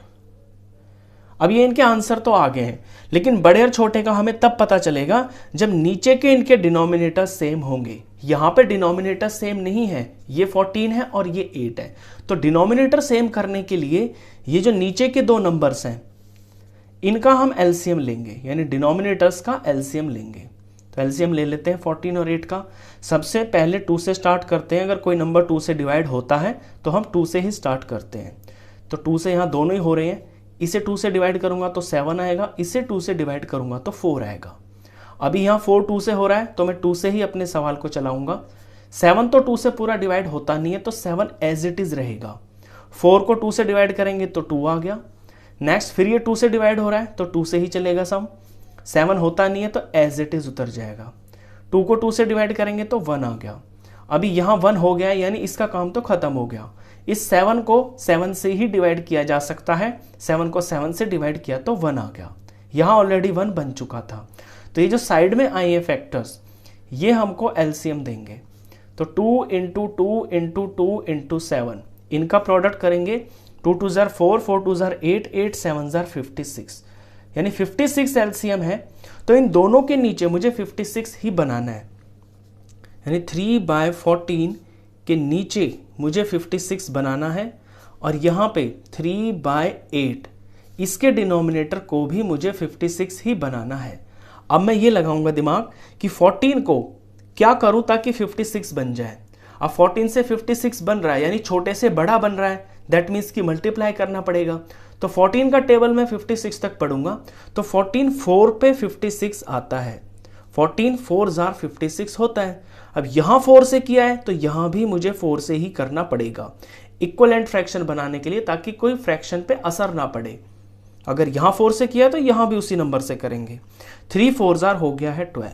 अब ये इनके आंसर तो आ गए हैं, लेकिन बड़े और छोटे का हमें तब पता चलेगा जब नीचे के इनके डिनोमिनेटर सेम होंगे। यहाँ पे डिनोमिनेटर सेम नहीं है, ये 14 है और ये 8 है। तो डिनोमिनेटर सेम करने के लिए ये जो नीचे के दो नंबर्स हैं इनका हम एलसीएम लेंगे, यानी डिनोमिनेटर्स का एलसीएम लेंगे। तो एलसीएम ले लेते हैं 14 और 8 का। सबसे पहले 2 से स्टार्ट करते हैं। अगर कोई नंबर 2 से डिवाइड होता है तो हम 2 से ही स्टार्ट करते हैं। तो 2 से यहाँ दोनों ही हो रहे हैं। इसे 2 से डिवाइड करूंगा तो 7 आएगा, इसे 2 से डिवाइड करूंगा तो 4 आएगा। अभी यहाँ 4 2 से हो रहा है तो मैं 2 से ही अपने सवाल को चलाऊंगा। 7 तो 2 से पूरा डिवाइड होता नहीं है, तो 7 एज इट इज रहेगा। 4 को 2 से डिवाइड करेंगे तो 2 आ गया। नेक्स्ट फिर ये 2 से डिवाइड हो रहा है तो 2 से ही चलेगा सम। 7 होता नहीं है तो एज इट इज उतर जाएगा। 2 को 2 से डिवाइड करेंगे तो 1 आ गया। अभी यहाँ 1 हो गया, यानी इसका काम तो खत्म हो गया। इस 7 को 7 से ही डिवाइड किया जा सकता है। 7 को 7 से डिवाइड किया तो 1 आ गया। यहाँ ऑलरेडी 1 बन चुका था। तो ये जो साइड में आए हैं फैक्टर्स, ये हमको एलसीएम देंगे। तो 2 इंटू 2 इंटू 2 इंटू 7, इनका प्रोडक्ट करेंगे। 2 2 जार 4, 4 2 जार 8, 8 7 जार 56, यानी 56 एलसीएम है। तो इन दोनों के नीचे मुझे 56 ही बनाना है, यानी 3/14 के नीचे मुझे 56 बनाना है। और यहाँ पे 3/8 इसके डिनोमिनेटर को भी मुझे 56 ही बनाना है। अब मैं ये लगाऊंगा दिमाग कि 14 को क्या करूं ताकि 56 बन जाए। अब 14 से 56 बन रहा है, यानी छोटे से बड़ा बन रहा है, दैट मीन्स कि मल्टीप्लाई करना पड़ेगा। तो 14 का टेबल में 56 तक पढ़ूंगा तो 14 4 पे 56 आता है। 14 4 जार 56 होता है। अब यहाँ 4 से किया है तो यहाँ भी मुझे 4 से ही करना पड़ेगा इक्वलेंट फ्रैक्शन बनाने के लिए, ताकि कोई फ्रैक्शन पे असर ना पड़े। अगर यहाँ 4 से किया है तो यहाँ भी उसी नंबर से करेंगे। 3 4 जार हो गया है 12।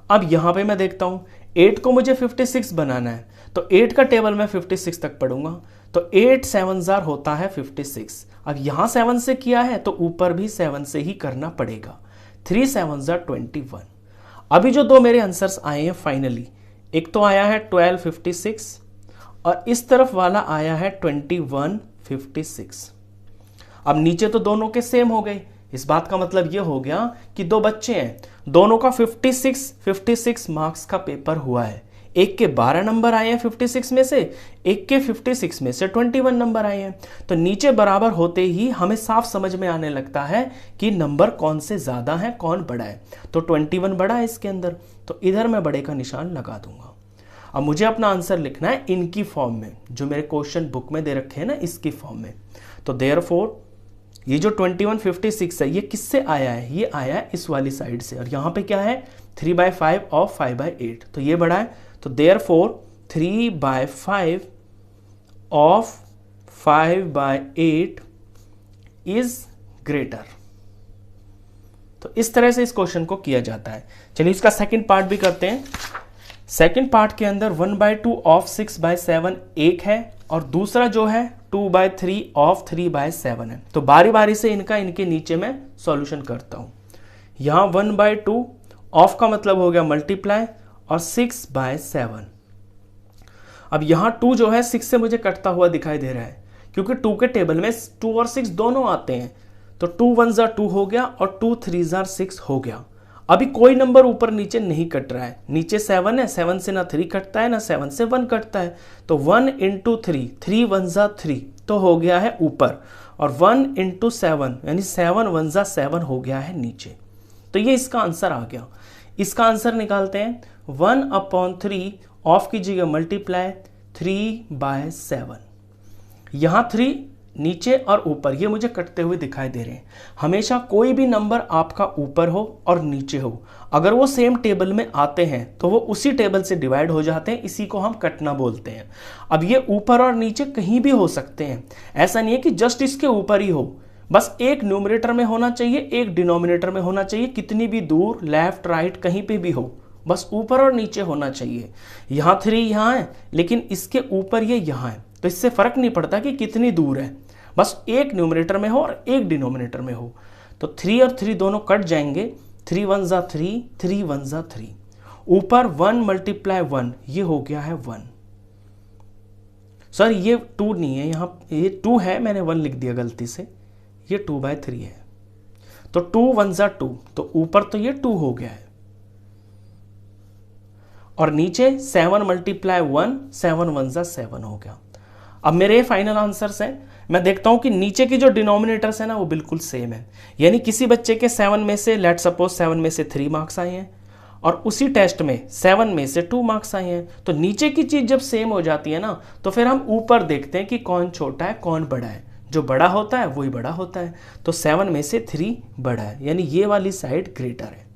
अब यहाँ पे मैं देखता हूँ 8 को मुझे 56 बनाना है, तो 8 का टेबल में 56 तक पढ़ूंगा। तो 8 7 जार होता है 56। अब यहाँ 7 से किया है तो ऊपर भी 7 से ही करना पड़ेगा। 3 7 जार 21। अभी जो दो मेरे आंसर्स आए हैं फाइनली, एक तो आया है 12 56 और इस तरफ वाला आया है 21 56। अब नीचे तो दोनों के सेम हो गए। इस बात का मतलब ये हो गया कि दो बच्चे हैं, दोनों का 56 मार्क्स का पेपर हुआ है। एक के 12 नंबर आए हैं 56 में से, एक के 56 में से 21 नंबर आए हैं। तो नीचे बराबर होते ही हमें साफ समझ में आने लगता है कि नंबर कौन से ज्यादा है, कौन बड़ा है। तो 21 बड़ा है इसके अंदर, तो इधर मैं बड़े का निशान लगा दूंगा। अब मुझे अपना आंसर लिखना है इनकी फॉर्म में, जो मेरे क्वेश्चन बुक में दे रखे हैं ना, इसकी फॉर्म में। तो देयरफॉर ये जो 21 56 है ये किससे आया है? ये आया है इस वाली साइड से। और यहाँ पे क्या है 3/5 और 5/8, तो ये बड़ा है। तो देयरफॉर 3/5 ऑफ 5/8 इज ग्रेटर। तो इस तरह से इस क्वेश्चन को किया जाता है। चलिए इसका सेकंड पार्ट भी करते हैं। सेकंड पार्ट के अंदर 1/2 ऑफ 6/7 एक है और दूसरा जो है 2/3 ऑफ 3/7 है। तो बारी बारी से इनके नीचे मैं सॉल्यूशन करता हूं। यहां 1/2 ऑफ का मतलब हो गया मल्टीप्लाई और 6/7। अब यहां 2 जो है 6 से मुझे कटता हुआ दिखाई दे रहा है, क्योंकि 2 के टेबल में 2 और 6 दोनों आते हैं। तो 2 1 जार 2 हो गया और 2 3 जार 6 हो गया। अभी कोई नंबर ऊपर नीचे नहीं कट रहा है। नीचे 7 है, 7 से ना 3 कटता है ना 7 से 1 कटता है। तो 1 इंटू 3, 3 1 जा 3 तो हो गया है ऊपर, और 1 इंटू 7 यानी 7 1 जा 7 हो गया है नीचे। तो ये इसका आंसर आ गया। इसका आंसर निकालते हैं 1/3 ऑफ कीजिएगा मल्टीप्लाई 3/7। यहां 3 नीचे और ऊपर ये मुझे कटते हुए दिखाई दे रहे हैं। हमेशा कोई भी नंबर आपका ऊपर हो और नीचे हो, अगर वो सेम टेबल में आते हैं तो वो उसी टेबल से डिवाइड हो जाते हैं। इसी को हम कटना बोलते हैं। अब ये ऊपर और नीचे कहीं भी हो सकते हैं, ऐसा नहीं है कि जस्ट इसके ऊपर ही हो। बस एक न्यूमरेटर में होना चाहिए, एक डिनोमिनेटर में होना चाहिए। कितनी भी दूर लेफ्ट राइट कहीं पे भी हो, बस ऊपर और नीचे होना चाहिए। यहाँ 3 यहाँ है, लेकिन इसके ऊपर ये यहाँ है, तो इससे फर्क नहीं पड़ता कि कितनी दूर है, बस एक न्यूमरेटर में हो और एक डिनोमिनेटर में हो। तो 3 और 3 दोनों कट जाएंगे, 3 1 जा 3, 3 1 जा 3, ऊपर 1 मल्टीप्लाई 1, ये हो गया है 1। सर ये 2 नहीं है, यहाँ ये 2 है, मैंने 1 लिख दिया गलती से, ये 2/3 है। तो 2 1 जा 2, तो ऊपर तो ये 2 हो गया है, और नीचे 7 मल्टीप्लाई 1, 7 1 जा 7 हो गया। अब मेरे फाइनल आंसर्स हैं, मैं देखता हूं कि नीचे की जो डिनोमिनेटर्स है ना वो बिल्कुल सेम है, यानी किसी बच्चे के 7 में से लेट सपोज 7 में से 3 मार्क्स आए हैं और उसी टेस्ट में 7 में से 2 मार्क्स आए हैं। तो नीचे की चीज जब सेम हो जाती है ना तो फिर हम ऊपर देखते हैं कि कौन छोटा है कौन बड़ा है, जो बड़ा होता है वही बड़ा होता है। तो 7 में से 3 बड़ा है, यानी ये वाली साइड ग्रेटर है,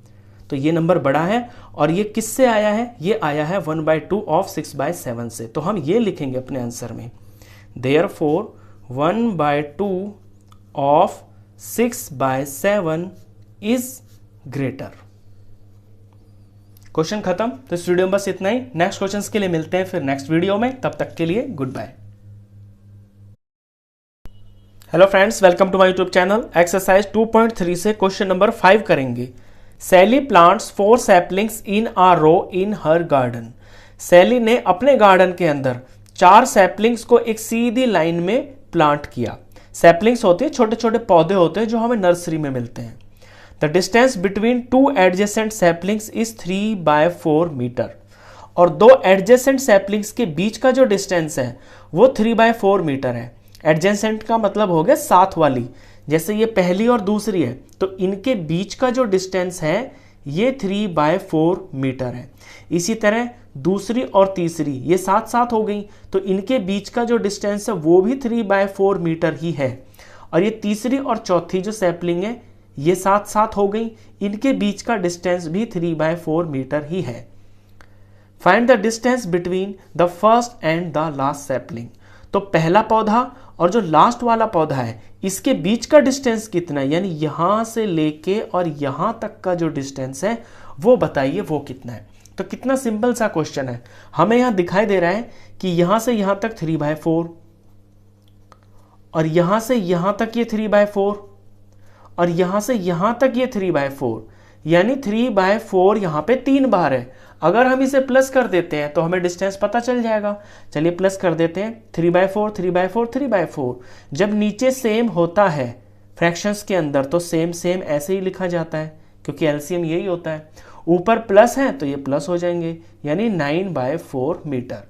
तो ये नंबर बड़ा है। और ये किससे आया है, ये आया है 1/2 ऑफ 6/7 से। तो हम ये लिखेंगे अपने आंसर में, therefore 1/2 of 6/7 is greater. Question खत्म। तो इस वीडियो में बस इतना ही, नेक्स्ट क्वेश्चंस के लिए मिलते हैं फिर नेक्स्ट वीडियो में, तब तक के लिए goodbye. Hello friends, welcome to my YouTube channel. Exercise 2.3 से क्वेश्चन नंबर 5 करेंगे। Sally plants 4 saplings in a row in her garden. Sally ने अपने गार्डन के अंदर 4 सैपलिंग्स को एक सीधी लाइन में प्लांट किया। सैपलिंग्स होते हैं, छोटे छोटे पौधे होते हैं जो हमें नर्सरी में मिलते हैं। The distance between 2 adjacent saplings is 3/4 metre. और 2 एडजेसेंट सैपलिंग्स के बीच का जो डिस्टेंस है वो 3/4 मीटर है। एडजेसेंट का मतलब हो गया साथ वाली, जैसे ये पहली और दूसरी है तो इनके बीच का जो डिस्टेंस है ये 3/4 मीटर है। इसी तरह दूसरी और तीसरी ये साथ साथ हो गई तो इनके बीच का जो डिस्टेंस है वो भी 3/4 मीटर ही है। और ये तीसरी और चौथी जो सैपलिंग है ये साथ साथ हो गई, इनके बीच का डिस्टेंस भी 3/4 मीटर ही है। Find the distance between the first and the last sapling. तो पहला पौधा और जो लास्ट वाला पौधा है इसके बीच का डिस्टेंस कितना है, यानी यहां से लेके और यहां तक का जो डिस्टेंस है वो बताइए वो कितना है। तो कितना सिंपल सा क्वेश्चन है, हमें यहां दिखाई दे रहा है कि यहां से यहां तक 3/4 और यहां से यहां तक ये 3/4 और यहां से यहां तक ये 3/4, यानी 3/4 यहां पे 3 बार है। अगर हम इसे प्लस कर देते हैं तो हमें डिस्टेंस पता चल जाएगा। चलिए प्लस कर देते हैं, 3/4 3/4 3/4। जब नीचे सेम होता है फ्रैक्शंस के अंदर तो सेम सेम ऐसे ही लिखा जाता है क्योंकि एलसीएम यही होता है। ऊपर प्लस है तो ये प्लस हो जाएंगे, यानी 9/4 मीटर।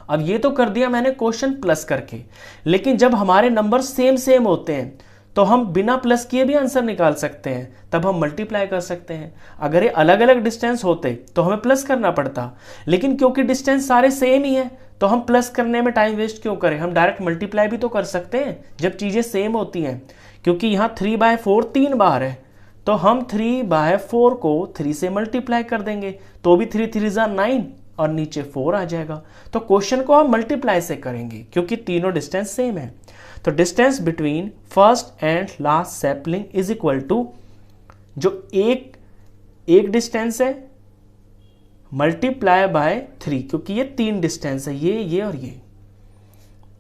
अब ये तो कर दिया मैंने क्वेश्चन प्लस करके, लेकिन जब हमारे नंबर सेम सेम होते हैं तो हम बिना प्लस किए भी आंसर निकाल सकते हैं, तब हम मल्टीप्लाई कर सकते हैं। अगर ये अलग अलग डिस्टेंस होते तो हमें प्लस करना पड़ता, लेकिन क्योंकि डिस्टेंस सारे सेम ही है तो हम प्लस करने में टाइम वेस्ट क्यों करें, हम डायरेक्ट मल्टीप्लाई भी तो कर सकते हैं जब चीजें सेम होती हैं। क्योंकि यहाँ 3/4 3 बार है तो हम 3/4 को 3 से मल्टीप्लाई कर देंगे तो भी 3 3 जा 9 और नीचे 4 आ जाएगा। तो क्वेश्चन को हम मल्टीप्लाई से करेंगे क्योंकि तीनों डिस्टेंस सेम है। तो distance between first and last sapling is equal to जो एक डिस्टेंस है मल्टीप्लाई बाय 3, क्योंकि ये 3 डिस्टेंस है, ये और ये।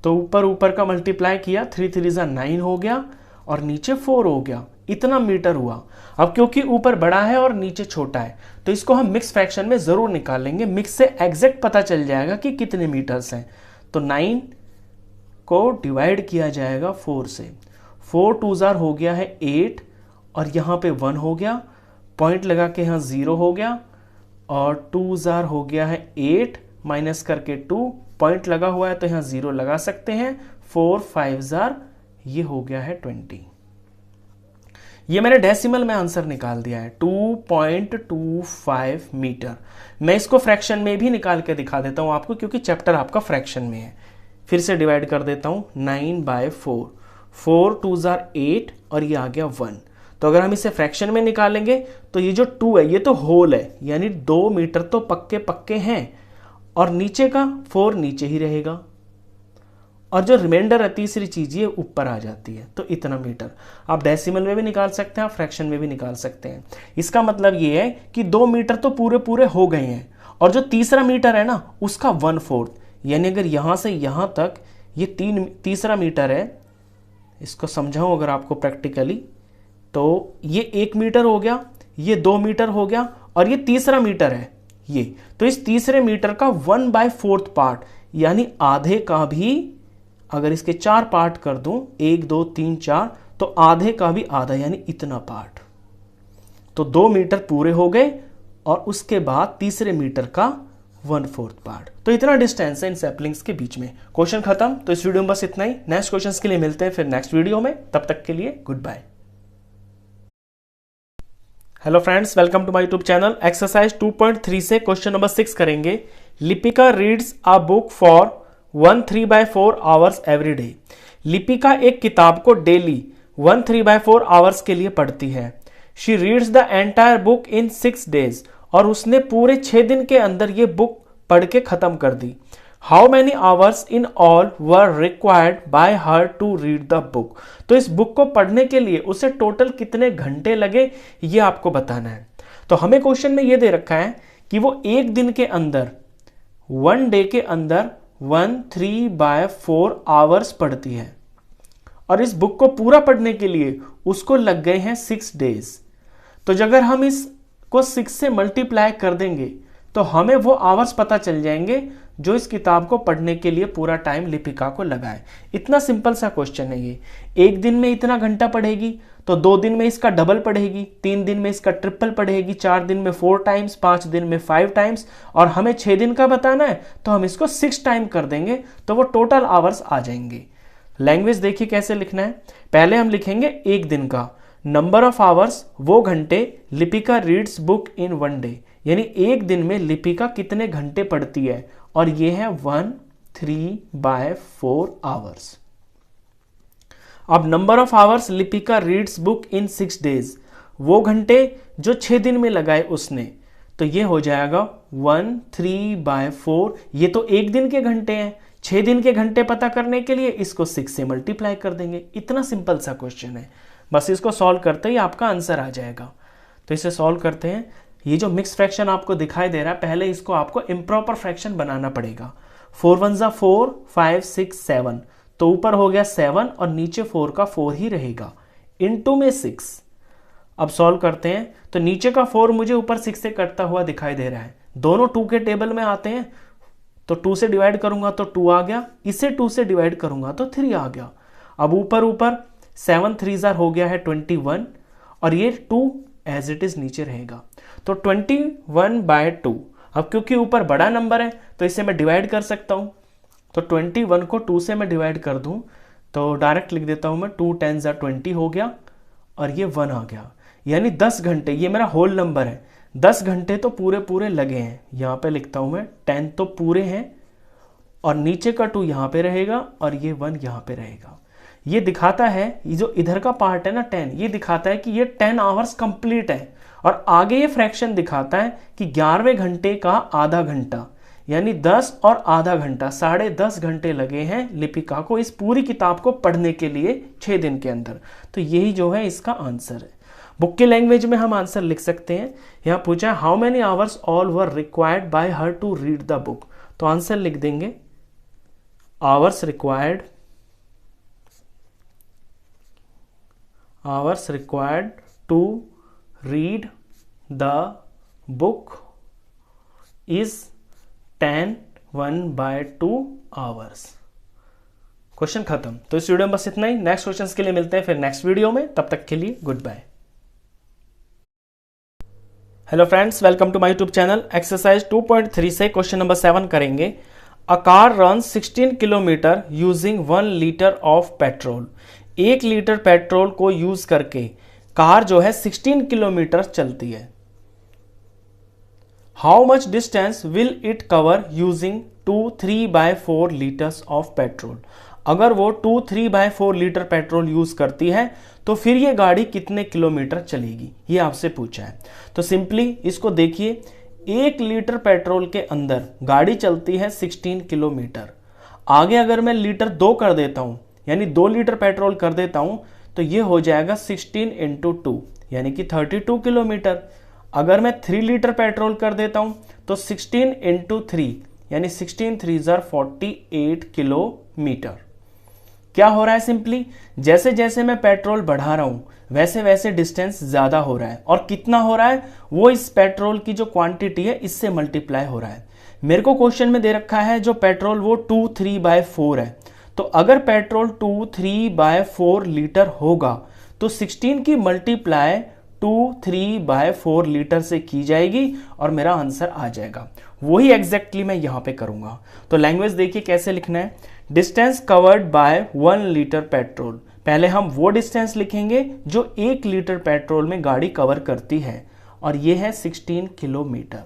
तो ऊपर का मल्टीप्लाई किया, 3 3 जा 9 हो गया और नीचे 4 हो गया, इतना मीटर हुआ। अब क्योंकि ऊपर बड़ा है और नीचे छोटा है तो इसको हम मिक्स फ्रैक्शन में जरूर निकालेंगे, मिक्स से एग्जैक्ट पता चल जाएगा कि कितने मीटर्स हैं। तो 9 को डिवाइड किया जाएगा 4 से, 4 2 जार हो गया है 8 और यहाँ पे 1 हो गया, पॉइंट लगा के यहाँ 0 हो गया और 2 जार हो गया है 8 माइनस करके 2, पॉइंट लगा हुआ है तो यहाँ 0 लगा सकते हैं, 4 5 जार ये हो गया है 20। ये मैंने डेसिमल में आंसर निकाल दिया है 2.25 मीटर। मैं इसको फ्रैक्शन में भी निकाल के दिखा देता हूं आपको क्योंकि चैप्टर आपका फ्रैक्शन में है। फिर से डिवाइड कर देता हूं 9/4, 4 2 जार 8 और ये आ गया 1। तो अगर हम इसे फ्रैक्शन में निकालेंगे तो ये जो 2 है ये तो होल है, यानी 2 मीटर तो पक्के पक्के हैं और नीचे का 4 नीचे ही रहेगा और जो रिमाइंडर है तीसरी चीज ये ऊपर आ जाती है, तो इतना मीटर। आप डेसिमल में भी निकाल सकते हैं, आप फ्रैक्शन में भी निकाल सकते हैं। इसका मतलब ये है कि 2 मीटर तो पूरे पूरे हो गए हैं और जो तीसरा मीटर है ना उसका 1/4, यानी अगर यहां से यहां तक ये तीसरा मीटर है इसको समझाऊं अगर आपको प्रैक्टिकली, तो ये 1 मीटर हो गया, ये 2 मीटर हो गया, और ये तीसरा मीटर है ये। तो इस तीसरे मीटर का 1/4 पार्ट, यानी आधे का भी, अगर इसके 4 पार्ट कर दूं, 1 2 3 4, तो आधे का भी आधा, यानी इतना पार्ट। तो 2 मीटर पूरे हो गए, और उसके बाद तीसरे मीटर का 1/4 पार्ट। तो इतना डिस्टेंस है इन सैपलिंग्स के बीच में। क्वेश्चन खत्म। तो इस वीडियो में बस इतना ही। नेक्स्ट क्वेश्चंस के लिए मिलते हैं फिर नेक्स्ट वीडियो में। तब तक के लिए goodbye. Hello friends, welcome to my YouTube channel. Exercise 2.3 से क्वेश्चन नंबर 6 करेंगे। Lipika reads a book for 1/3/4 hours every day. Lipika एक किताब को डेली 1/3/4 आवर्स के लिए पढ़ती है। She reads the entire book in 6 days, और उसने पूरे 6 दिन के अंदर ये बुक पढ़ के खत्म कर दी। How many hours in all were required by her to read the book. तो इस बुक को पढ़ने के लिए उसे टोटल कितने घंटे लगे, ये आपको बताना है। तो हमें क्वेश्चन में ये दे रखा है कि वो एक दिन के अंदर, 1 डे के अंदर 1/3/4 आवर्स पढ़ती है, और इस बुक को पूरा पढ़ने के लिए उसको लग गए हैं 6 days। तो अगर हम इसको 6 से मल्टीप्लाई कर देंगे तो हमें वो आवर्स पता चल जाएंगे जो इस किताब को पढ़ने के लिए पूरा टाइम लिपिका को लगा है। इतना सिंपल सा क्वेश्चन है ये। एक दिन में इतना घंटा पढ़ेगी तो 2 दिन में इसका डबल पढ़ेगी, 3 दिन में इसका ट्रिपल पढ़ेगी, 4 दिन में 4 टाइम्स, 5 दिन में 5 टाइम्स, और हमें 6 दिन का बताना है तो हम इसको 6 टाइम कर देंगे तो वो टोटल आवर्स आ जाएंगे। लैंग्वेज देखिए कैसे लिखना है। पहले हम लिखेंगे एक दिन का, नंबर ऑफ आवर्स वो घंटे, Lipika reads book in 1 day, यानी एक दिन में लिपिका कितने घंटे पढ़ती है, और ये है 1/3/4 आवर्स। अब number of hours Lipika reads book in 6 days, वो घंटे जो 6 दिन में लगाए उसने, तो ये हो जाएगा 1/3/4। ये तो एक दिन के घंटे हैं, 6 दिन के घंटे पता करने के लिए इसको 6 से मल्टीप्लाई कर देंगे। इतना सिंपल सा क्वेश्चन है, बस इसको सॉल्व करते ही आपका आंसर आ जाएगा। तो इसे सॉल्व करते हैं। ये जो मिक्स फ्रैक्शन आपको दिखाई दे रहा है, पहले इसको आपको इम्प्रॉपर फ्रैक्शन बनाना पड़ेगा। 4 1 4, 5 6 7, तो ऊपर हो गया 7 और नीचे 4 का 4 ही रहेगा, इनटू में 6। अब सॉल्व करते हैं। तो नीचे का 4 मुझे ऊपर 6 से कटता हुआ दिखाई दे रहा है। दोनों 2 के टेबल में आते हैं, तो 2 से डिवाइड करूंगा तो 2 आ गया, इसे 2 से डिवाइड करूंगा तो 3 आ गया। अब ऊपर ऊपर 7 3 हो गया है 21, और ये 2 एज इट इज नीचे रहेगा, तो 21/2। अब क्योंकि ऊपर बड़ा नंबर है तो इसे मैं डिवाइड कर सकता हूं, तो 21 को 2 से मैं डिवाइड कर दूं तो डायरेक्ट लिख देता हूं मैं, 2 10 20 हो गया, और ये 1 आ गया, यानी 10 घंटे। ये मेरा होल नंबर है, 10 घंटे तो पूरे पूरे लगे हैं। यहां पे लिखता हूं मैं 10 तो पूरे हैं, और नीचे का 2 यहां पे रहेगा, और ये 1 यहां पे रहेगा। ये दिखाता है, ये जो इधर का पार्ट है ना 10, ये दिखाता है कि ये 10 आवर्स कंप्लीट है। और आगे ये फ्रैक्शन दिखाता है कि 11वें घंटे का आधा घंटा, यानी 10 और आधा घंटा, 10.5 घंटे लगे हैं लिपिका को इस पूरी किताब को पढ़ने के लिए 6 दिन के अंदर। तो यही जो है इसका आंसर है। बुक की लैंग्वेज में हम आंसर लिख सकते हैं। यहां पूछा है how many hours all were required by her to read the book, तो आंसर लिख देंगे hours required to read the book is 10 1/2 hours. Question खत्म। तो इस वीडियो में बस इतना ही। नेक्स्ट क्वेश्चंस के लिए मिलते हैं फिर नेक्स्ट वीडियो में। तब तक के लिए goodbye. Hello friends, welcome to my YouTube channel. Exercise 2.3 से क्वेश्चन नंबर 7 करेंगे। A car run 16 kilometre using 1 litre of petrol. 1 litre petrol को यूज करके कार जो है 16 किलोमीटर चलती है। How much distance will it cover using 2 3/4 litres of petrol. अगर वो 2 3/4 लीटर पेट्रोल यूज करती है तो फिर ये गाड़ी कितने किलोमीटर चलेगी, ये आपसे पूछा है। तो सिंपली इसको देखिए, 1 लीटर पेट्रोल के अंदर गाड़ी चलती है 16 किलोमीटर। आगे अगर मैं लीटर 2 कर देता हूं, यानी 2 लीटर पेट्रोल कर देता हूं, तो ये हो जाएगा 16 × 2, यानी कि 32 किलोमीटर। अगर मैं 3 लीटर पेट्रोल कर देता हूं तो 16 × 3, यानी 16 3 48 किलोमीटर। क्या हो रहा है, सिंपली जैसे जैसे मैं पेट्रोल बढ़ा रहा हूं वैसे वैसे डिस्टेंस ज्यादा हो रहा है, और कितना हो रहा है, वो इस पेट्रोल की जो क्वांटिटी है इससे मल्टीप्लाई हो रहा है। मेरे को क्वेश्चन में दे रखा है जो पेट्रोल वो 2/3/4 है, तो अगर पेट्रोल 2/3/4 लीटर होगा तो 16 की मल्टीप्लाई 2/3/4 लीटर से की जाएगी और मेरा आंसर आ जाएगा। वही एग्जैक्टली मैं यहां पे करूंगा। तो लैंग्वेज देखिए कैसे लिखना है, distance covered by 1 litre petrol. पहले हम वो डिस्टेंस लिखेंगे जो 1 लीटर पेट्रोल में गाड़ी कवर करती है, और ये है 16 किलोमीटर।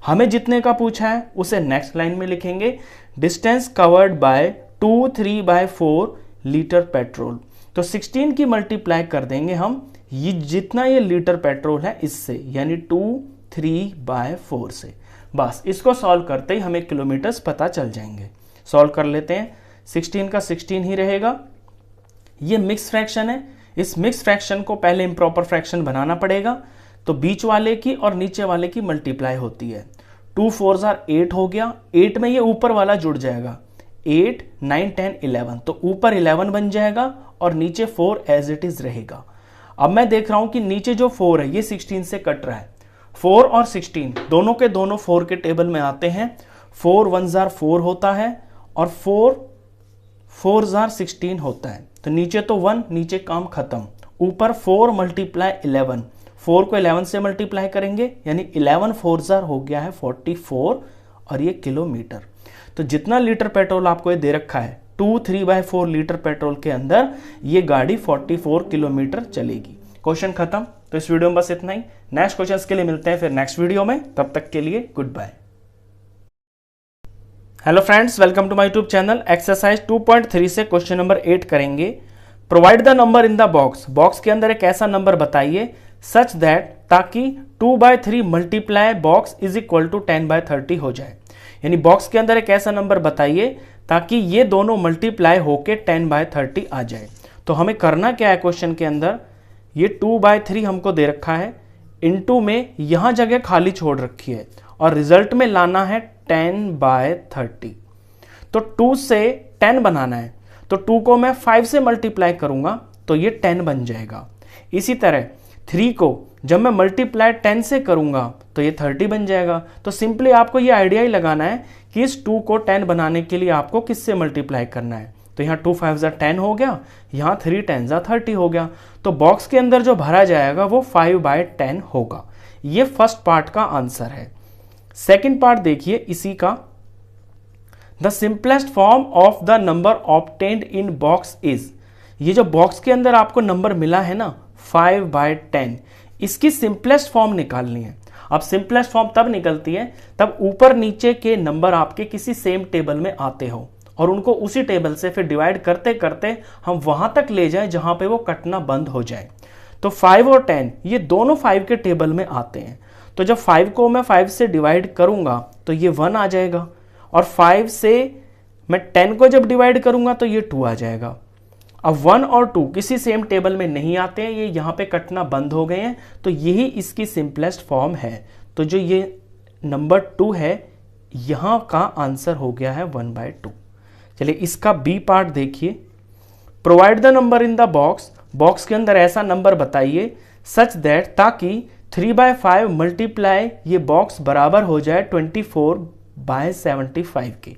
हमें जितने का पूछा है उसे नेक्स्ट लाइन में लिखेंगे, distance covered by 2/3/4 litre petrol. तो 16 की मल्टीप्लाई कर देंगे हम ये जितना ये लीटर पेट्रोल है इससे, यानी 2/3/4 से। बस इसको सॉल्व करते ही हमें किलोमीटर्स पता चल जाएंगे। सॉल्व कर लेते हैं, 16 का 16 ही रहेगा। ये मिक्स फ्रैक्शन है, इस मिक्स फ्रैक्शन को पहले इम्प्रॉपर फ्रैक्शन बनाना पड़ेगा, तो बीच वाले की और नीचे वाले की मल्टीप्लाई होती है। 2 4 8 हो गया, 8 में ये ऊपर वाला जुड़ जाएगा, 8 9 10 11, तो ऊपर 11 बन जाएगा और नीचे 4 एज इट इज रहेगा। अब मैं देख रहा हूं कि नीचे जो 4 है ये 16 से कट रहा है। 4 और 16 दोनों के दोनों 4 के टेबल में आते हैं। 4 1 4 होता है और 4 4 16 होता है, तो नीचे तो 1, नीचे काम खत्म। ऊपर 4 मल्टीप्लाई 11, 4 को 11 से मल्टीप्लाई करेंगे, यानी 11 4 हो गया है 44, और ये किलोमीटर। तो जितना लीटर पेट्रोल आपको ये दे रखा है 2/3/4 लीटर पेट्रोल के अंदर ये गाड़ी 44 किलोमीटर चलेगी। क्वेश्चन खत्म। तो इस वीडियो में बस इतना ही। नेक्स्ट क्वेश्चंस के लिए मिलते हैं फिर नेक्स्ट वीडियो में, तब तक के लिए goodbye. Hello friends, welcome to my YouTube channel. Exercise 2.3 से क्वेश्चन नंबर 8 करेंगे। Provide the number in the box. Box के अंदर एक ऐसा नंबर बताइए सच दैट ताकि 2/3 multiply box is equal to 10/30 हो जाए। यानी बॉक्स के अंदर एक ऐसा नंबर बताइए ताकि ये दोनों मल्टीप्लाई होके 10/30 आ जाए। तो हमें करना क्या है, क्वेश्चन के अंदर ये 2/3 हमको दे रखा है, इनटू में यहां जगह खाली छोड़ रखी है, और रिजल्ट में लाना है 10/30। तो 2 से 10 बनाना है, तो 2 को मैं 5 से मल्टीप्लाई करूंगा तो ये 10 बन जाएगा। इसी तरह 3 को जब मैं मल्टीप्लाई 10 से करूंगा तो ये 30 बन जाएगा। तो सिंपली आपको ये आइडिया ही लगाना है कि इस 2 को 10 बनाने के लिए आपको किससे मल्टीप्लाई करना है। तो यहाँ 2 5 10 हो गया, यहाँ 3 10 30 हो गया। तो बॉक्स के अंदर जो भरा जाएगा वो 5/10 होगा। ये फर्स्ट पार्ट का आंसर है। सेकेंड पार्ट देखिए इसी का, the simplest form of the number obtained in box is. ये जो बॉक्स के अंदर आपको नंबर मिला है ना 5/10, इसकी सिंपलेस्ट फॉर्म निकालनी है। अब सिंपलेस्ट फॉर्म तब निकलती है तब ऊपर नीचे के नंबर आपके किसी सेम टेबल में आते हो और उनको उसी टेबल से फिर डिवाइड करते करते हम वहां तक ले जाएं जहां पे वो कटना बंद हो जाए। तो 5 और 10 ये दोनों 5 के टेबल में आते हैं। तो जब 5 को मैं 5 से डिवाइड करूंगा तो ये 1 आ जाएगा, और 5 से मैं 10 को जब डिवाइड करूंगा तो ये 2 आ जाएगा। अब 1 और 2 किसी सेम टेबल में नहीं आते हैं, ये यहाँ पे कटना बंद हो गए हैं, तो यही इसकी सिंपलेस्ट फॉर्म है। तो जो ये नंबर 2 है यहाँ का आंसर हो गया है 1/2। चलिए इसका बी पार्ट देखिए, provide the number in the box. Box के अंदर ऐसा नंबर बताइए सच दैट ताकि 3/5 मल्टीप्लाई ये बॉक्स बराबर हो जाए 24/75 के।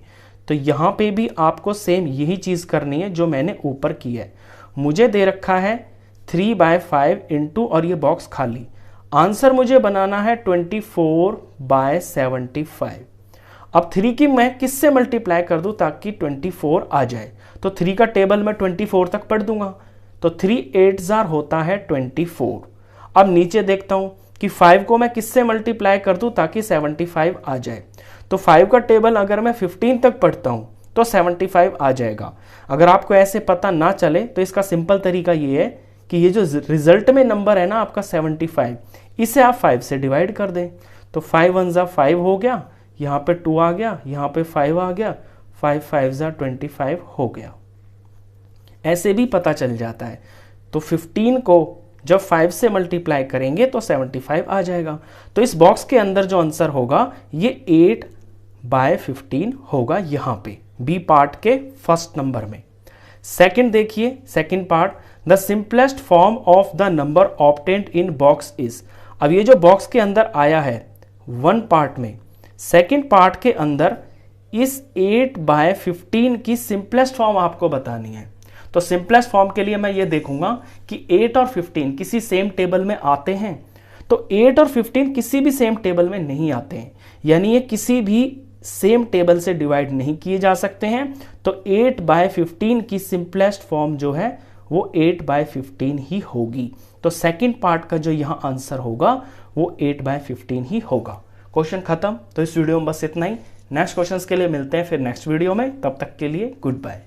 तो यहां पे भी आपको सेम यही चीज करनी है जो मैंने ऊपर की है। मुझे दे रखा है 3/5 इंटू और ये बॉक्स खाली। आंसर मुझे बनाना है 24/75। अब 3 की मैं किससे मल्टीप्लाई कर दूं ताकि 24 आ जाए। तो 3 का टेबल मैं 24 तक पढ़ दूंगा, तो 3 8 होता है 24। अब नीचे देखता हूं कि 5 को मैं किससे मल्टीप्लाई कर दूं ताकि 75 आ जाए। तो 5 का टेबल अगर मैं 15 तक पढ़ता हूं तो 75 आ जाएगा। अगर आपको ऐसे पता ना चले तो इसका सिंपल तरीका ये है कि ये जो रिजल्ट में नंबर है ना आपका 75, इसे आप 5 से डिवाइड कर दें। तो 5 1 5 हो गया, यहाँ पे 2 आ गया, यहाँ पे 5 आ गया, 5 5 25 हो गया। ऐसे भी पता चल जाता है। तो 15 को जब 5 से मल्टीप्लाई करेंगे तो 75 आ जाएगा। तो इस बॉक्स के अंदर जो आंसर होगा ये 8/15 होगा यहाँ पे बी पार्ट के फर्स्ट नंबर में। सेकंड देखिए, second part, the simplest form of the number obtained in box is. अब ये जो बॉक्स के अंदर आया है 1 पार्ट में, सेकंड पार्ट के अंदर इस 8/15 की सिंपलेस्ट फॉर्म आपको बतानी है। तो सिंपलेस्ट फॉर्म के लिए मैं ये देखूंगा कि 8 और 15 किसी सेम टेबल में आते हैं। तो 8 और 15 किसी भी सेम टेबल में नहीं आते हैं, यानी ये किसी भी सेम टेबल से डिवाइड नहीं किए जा सकते हैं। तो 8/15 की सिंपलेस्ट फॉर्म जो है वो 8/15 ही होगी। तो सेकंड पार्ट का जो यहां आंसर होगा वो 8/15 ही होगा। क्वेश्चन खत्म। तो इस वीडियो में बस इतना ही। नेक्स्ट क्वेश्चंस के लिए मिलते हैं फिर नेक्स्ट वीडियो में। तब तक के लिए गुड बाय।